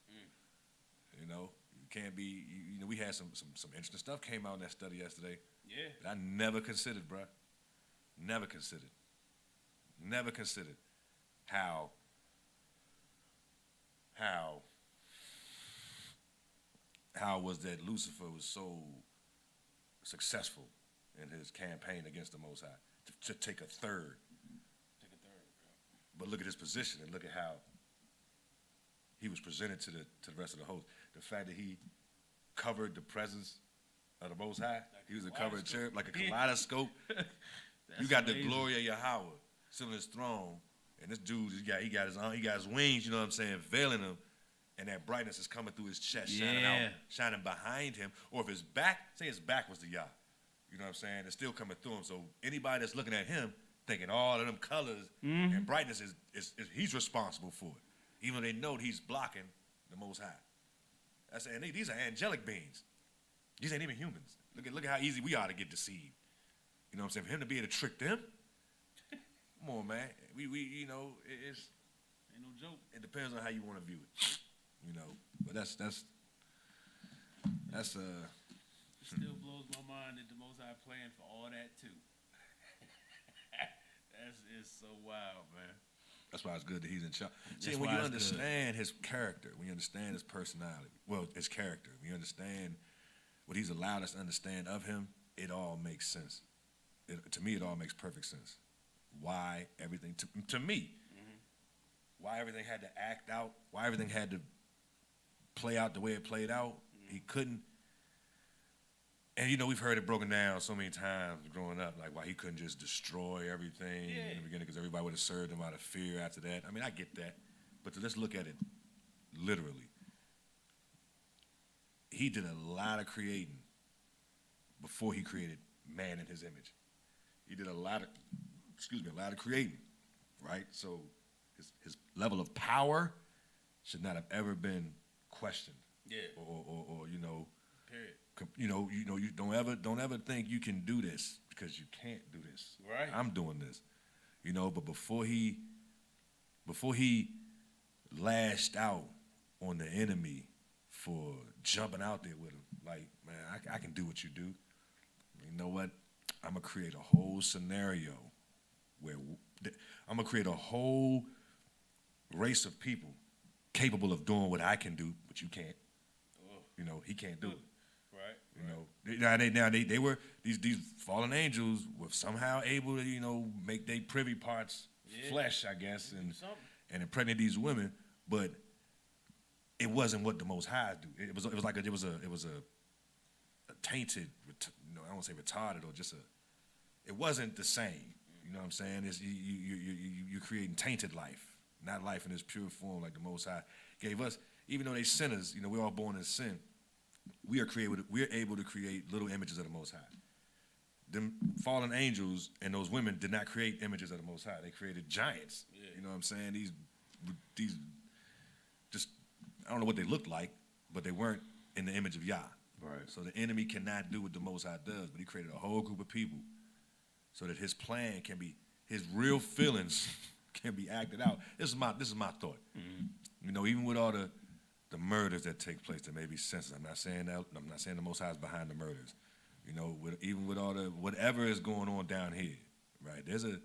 You can't be. We had some interesting stuff came out in that study yesterday. Yeah. That I never considered, bruh. Never considered how was that Lucifer was so successful in his campaign against the Most High to take a third. But look at his position and look at how he was presented to the rest of the host. The fact that he covered the presence of the Most High, he was a covered cherub, like a kaleidoscope. You got amazing. The glory of Yahweh sitting on his throne, and this dude, he got his wings, you know what I'm saying, veiling him, and that brightness is coming through his chest, shining out, shining behind him. Or if his back, say his back was the Yah, you know what I'm saying, it's still coming through him. So anybody that's looking at him thinking all of them colors and brightness is he's responsible for it, even though they know he's blocking the Most High. And these are angelic beings. These ain't even humans. Look at how easy we are to get deceived. You know what I'm saying? For him to be able to trick them, come on, man. We it's ain't no joke. It depends on how you want to view it, But that's It still blows my mind that the Most High planned for all that too. It's so wild, man. That's why it's good that he's in charge. See, when you understand his character, when you understand his personality, his character, when you understand what he's allowed us to understand of him, it all makes sense. To me, it all makes perfect sense. Why everything, to me, why everything had to act out, why everything had to play out the way it played out. He couldn't, and we've heard it broken down so many times growing up, like why he couldn't just destroy everything in the beginning because everybody would have served him out of fear after that. I mean, I get that, but let's look at it literally. He did a lot of creating before he created man in his image. He did a lot of creating, right? So his level of power should not have ever been questioned. Yeah. Or Period. You don't ever think you can do this because you can't do this. Right. I'm doing this. But before he lashed out on the enemy for jumping out there with him, like, man, I can do what you do. you know what? I'm gonna create a whole scenario where I'm gonna create a whole race of people capable of doing what I can do, but you can't. You know, he can't do it. Right. You know, they were these fallen angels were somehow able to, you know, make their privy parts flesh, I guess, and impregnate these women, but it wasn't what the Most High do. It was like it was a tainted, you know, I don't say retarded or just it wasn't the same. You know what I'm saying? It's you're creating tainted life, not life in its pure form like the Most High gave us. Even though they sinners, you know, we're all born in sin. We're able to create little images of the Most High. Them fallen angels and those women did not create images of the Most High. They created giants. Yeah. You know what I'm saying? These just, I don't know what they looked like, but they weren't in the image of Yah. Right. So the enemy cannot do what the Most High does, but he created a whole group of people so that his plan can be, his real feelings can be acted out. This is my thought. Mm-hmm. You know, even with all the murders that take place, that may be senseless. I'm not saying the Most High is behind the murders. You know, even with all the whatever is going on down here, right? There's an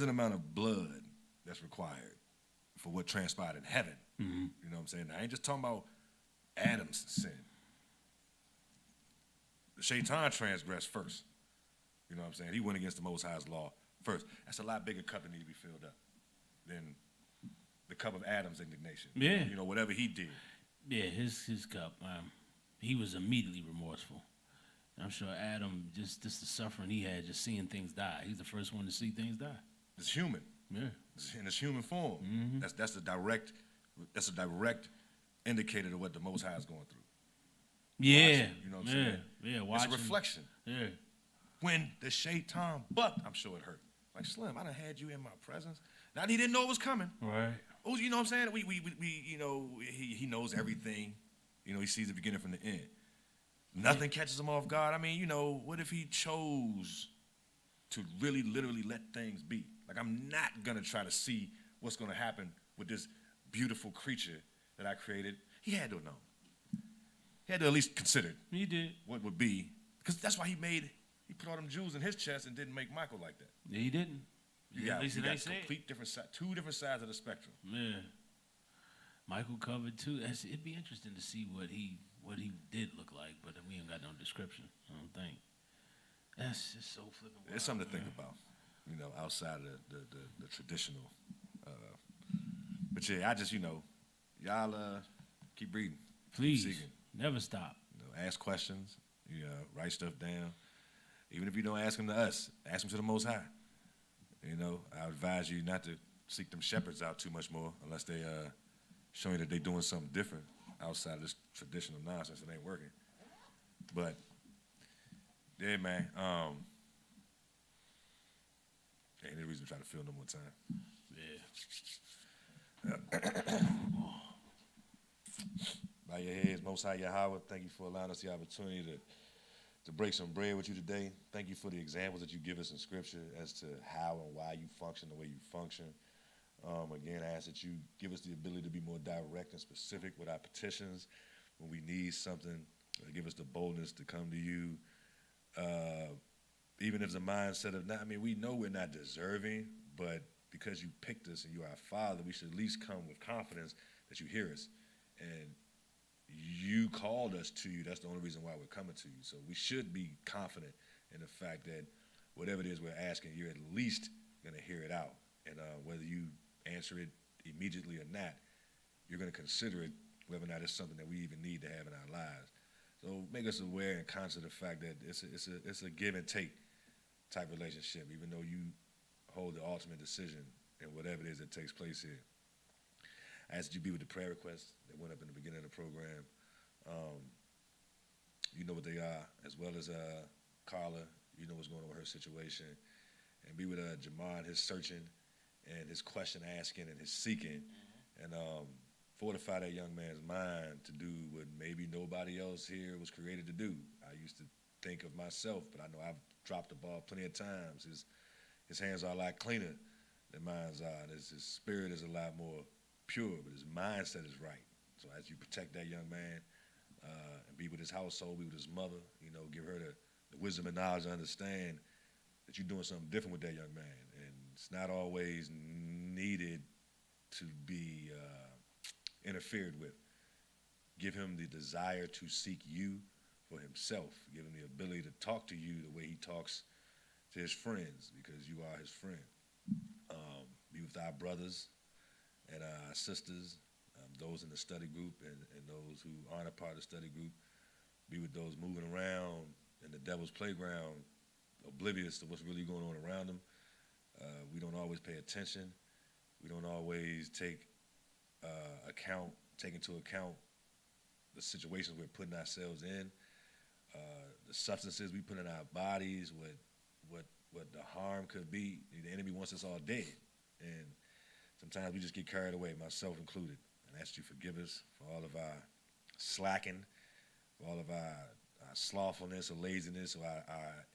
amount of blood that's required for what transpired in heaven. Mm-hmm. You know what I'm saying? I ain't just talking about Adam's sin. The Shaitan transgressed first. You know what I'm saying? He went against the Most High's law first. That's a lot bigger cup that needs to be filled up than the cup of Adam's indignation. Yeah. You know, whatever he did. Yeah, his cup. He was immediately remorseful. I'm sure Adam, just the suffering he had, just seeing things die. He's the first one to see things die. It's human. Yeah. It's in its human form. Mm-hmm. That's a direct indicator of what the Most High is going through. Yeah. You know what I'm saying? Yeah. It's a reflection. Yeah. When the Shaitan bucked, I'm sure it hurt. Like, Slim, I done had you in my presence. Now he didn't know it was coming. Right. Oh, you know what I'm saying? We you know, he knows everything. You know, he sees the beginning from the end. Nothing catches him off guard. I mean, you know, what if he chose to really, literally let things be? Like, I'm not going to try to see what's going to happen with this beautiful creature that I created. He had to have known. He had to at least consider He did. what would be. Because that's why he put all them jewels in his chest and didn't make Michael like that. Yeah, he didn't. Yeah, at least it ain't said. Two different sides of the spectrum. Yeah. Michael covered too. It'd be interesting to see what he did look like, but we ain't got no description. I don't think. That's just so flipping wild. It's something to think about, you know, outside of the traditional. But yeah, I just, you know, y'all keep reading. Please, seeking. Never stop. You know, ask questions. You write stuff down. Even if you don't ask them to us, ask them to the Most High. You know, I advise you not to seek them shepherds out too much more unless they show you that they're doing something different outside of this traditional nonsense that ain't working. But, yeah, man. Ain't any reason to try to film them one time. Yeah. Bow your heads, Most High Yahweh, thank you for allowing us the opportunity to break some bread with you today. Thank you for the examples that you give us in Scripture as to how and why you function the way you function. Again, I ask that you give us the ability to be more direct and specific with our petitions when we need something. Give us the boldness to come to you. Even if the mindset of, we know we're not deserving, but because you picked us and you are our Father, we should at least come with confidence that you hear us. And you called us to you. That's the only reason why we're coming to you. So we should be confident in the fact that whatever it is we're asking, you're at least going to hear it out. And whether you answer it immediately or not, you're going to consider it, whether or not it's something that we even need to have in our lives. So make us aware and conscious of the fact that it's a give and take type relationship, even though you hold the ultimate decision in whatever it is that takes place here. I ask that you be with the prayer requests that went up in the beginning of the program. You know what they are, as well as Carla. You know what's going on with her situation. And be with Jamar and his searching and his question asking and his seeking. Mm-hmm. And fortify that young man's mind to do what maybe nobody else here was created to do. I used to think of myself, but I know I've dropped the ball plenty of times. His hands are a lot cleaner than mine's are. And his spirit is a lot more pure, but his mindset is right. So as you protect that young man and be with his household, be with his mother, you know, give her the the wisdom and knowledge to understand that you're doing something different with that young man. And it's not always needed to be interfered with. Give him the desire to seek you for himself. Give him the ability to talk to you the way he talks to his friends, because you are his friend. Be with our brothers and our sisters, those in the study group and those who aren't a part of the study group. Be with those moving around in the devil's playground, oblivious to what's really going on around them. We don't always pay attention. We don't always take into account the situations we're putting ourselves in, the substances we put in our bodies, what the harm could be. The enemy wants us all dead. And sometimes we just get carried away, myself included. And I ask you to forgive us for all of our slacking, for all of our slothfulness or laziness or our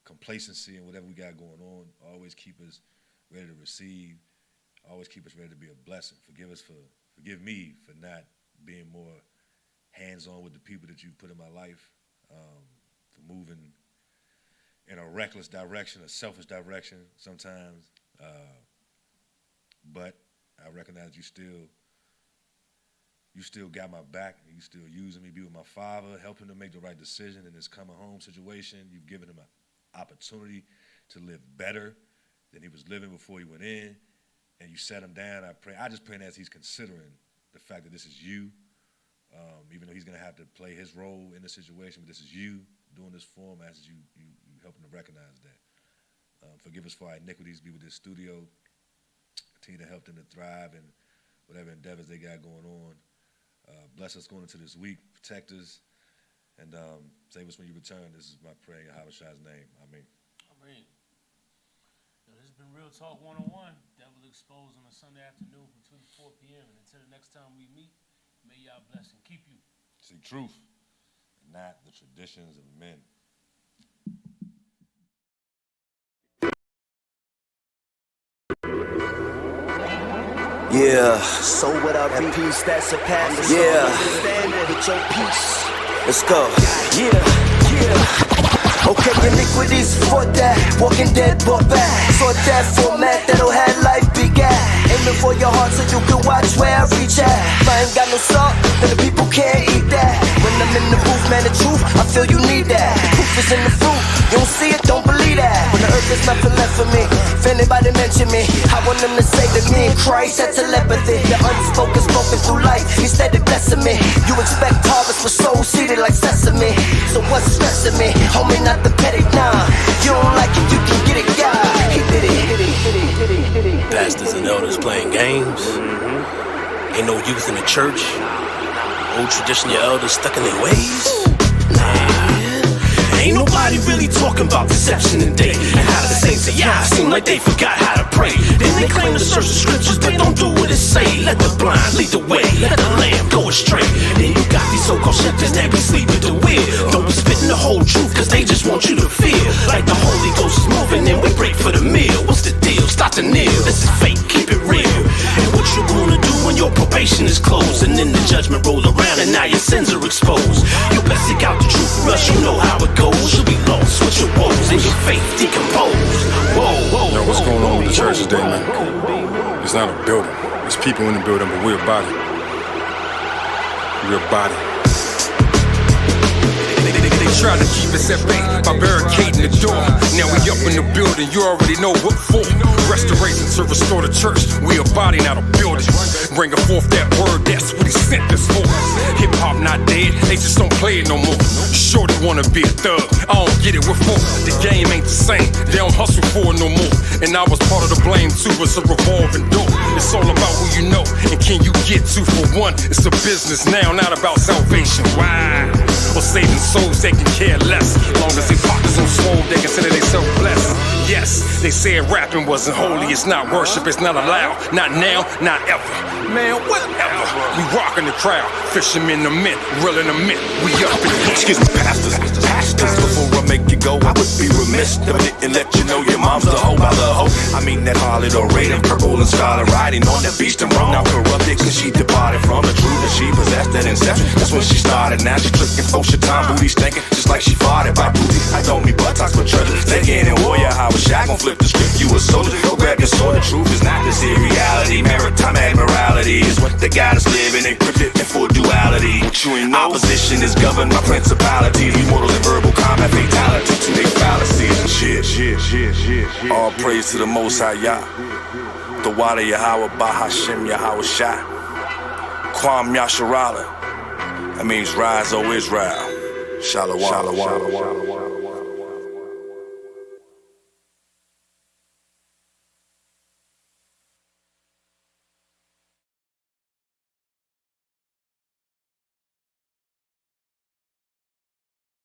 complacency and whatever we got going on. Always keep us ready to receive. Always keep us ready to be a blessing. Forgive me for not being more hands-on with the people that you put in my life, for moving in a reckless direction, a selfish direction sometimes. But I recognize you still got my back. You still using me, be with my father, help him to make the right decision in this coming home situation. You've given him an opportunity to live better than he was living before he went in. And you set him down. I just pray as he's considering the fact that this is you, even though he's going to have to play his role in the situation, but this is you doing this for him. I ask you help him to recognize that. Forgive us for our iniquities. Be with this studio. Continue to help them to thrive in whatever endeavors they got going on. Bless us going into this week. Protect us. And save us when you return. This is my prayer in Yahushua name. Amen. Amen. This has been Real Talk 101. Devil Exposed on a Sunday afternoon from 2 to 4 p.m. And until the next time we meet, may y'all bless and keep you. Seek truth, and not the traditions of men. Yeah. So without that peace that surpasses Yeah. understanding with your peace. Let's go. Yeah. Okay, iniquities for that. Walking dead, but back. So that format that'll have life begat. Aiming for your heart so you can watch where I reach at. If I ain't got no salt, then the people can't eat that. When I'm in the booth, man, the truth, I feel you need that. Proof is in the fruit. You don't see it, don't believe that. When the earth is nothing left for me, if anybody mention me, I want them to say that me and Christ had telepathy. The unspoken spoken through life, he steady blessing me. You expect harvest for souls seated like sesame. So what's stressing me? Homie, not the petty, nah. You don't like it, you can get it, God. He did it. Pastors and elders playing games. Ain't no youth in the church. Old traditional elders stuck in their ways. Ain't nobody really talking about deception and day. And how the saints say, yeah, seem like they forgot how to pray. Then they claim to search the scriptures, but don't do what it say. Let the blind lead the way, let the lamb go astray. Then you got these so-called shepherds that be sleep at the wheel. Don't be spitting the whole truth, cause they just want you to feel like the Holy Ghost is moving and we break for the meal. What's the deal? Start to kneel. This is fake, keep it real. And what you gonna do when your probation is closed? And then the judgment roll around and now your sins are exposed. You best seek out the truth for us, you know how it goes. You'll be lost with your woes and your faith decomposed. Whoa. Yo, what's going on with the church today, man? It's not a building. It's people in the building, but we're a body. We're a body. They try to keep us at bay by barricading the door. Now we up in the building, you already know what for. Restoration to restore the church. We a body, not a building. Bringing forth that word, that's what he sent us for. Hip hop not dead, they just don't play it no more. Shorty wanna be a thug, I don't get it, what for? The game ain't the same, they don't hustle for it no more. And I was part of the blame too, it's a revolving door. It's all about who you know, and can you get to for one. It's a business now, not about salvation. Why? Or saving souls, they can care less. Long as they pockets on swole, they consider themselves blessed. Yes, they said rapping wasn't holy, it's not worship, it's not allowed. Not now, not ever. Man, whatever. We rockin' the crowd, fishermen the mint, reeling the mint. We up in here. Excuse me, pastors. Before I make you go, I would be remiss if I didn't let you know your mom's the hoe by the hoe. I mean that harlot or raiden, purple and scarlet, riding on that beast and wrong. Now corrupted cause she departed from the truth that she possessed at inception. That's when she started. Now she clicking for time, booty stinking just like she farted by booty. I don't need buttocks but treasure. Thinking in warrior, how a shot gon' flip the script. You a soldier, go grab your sword. The truth is not this here reality. Maritime admirality is what they got us living, encrypted in full duality. What you ain't know, opposition is governed by principalities. We mortal in verbal combat fatality to their fallacies and shit. All praise to the Most High Yah, the Wada Yahweh Bahashim Yahweh Shah, Kwam Yasharala. That means rise, O Israel. Shalom.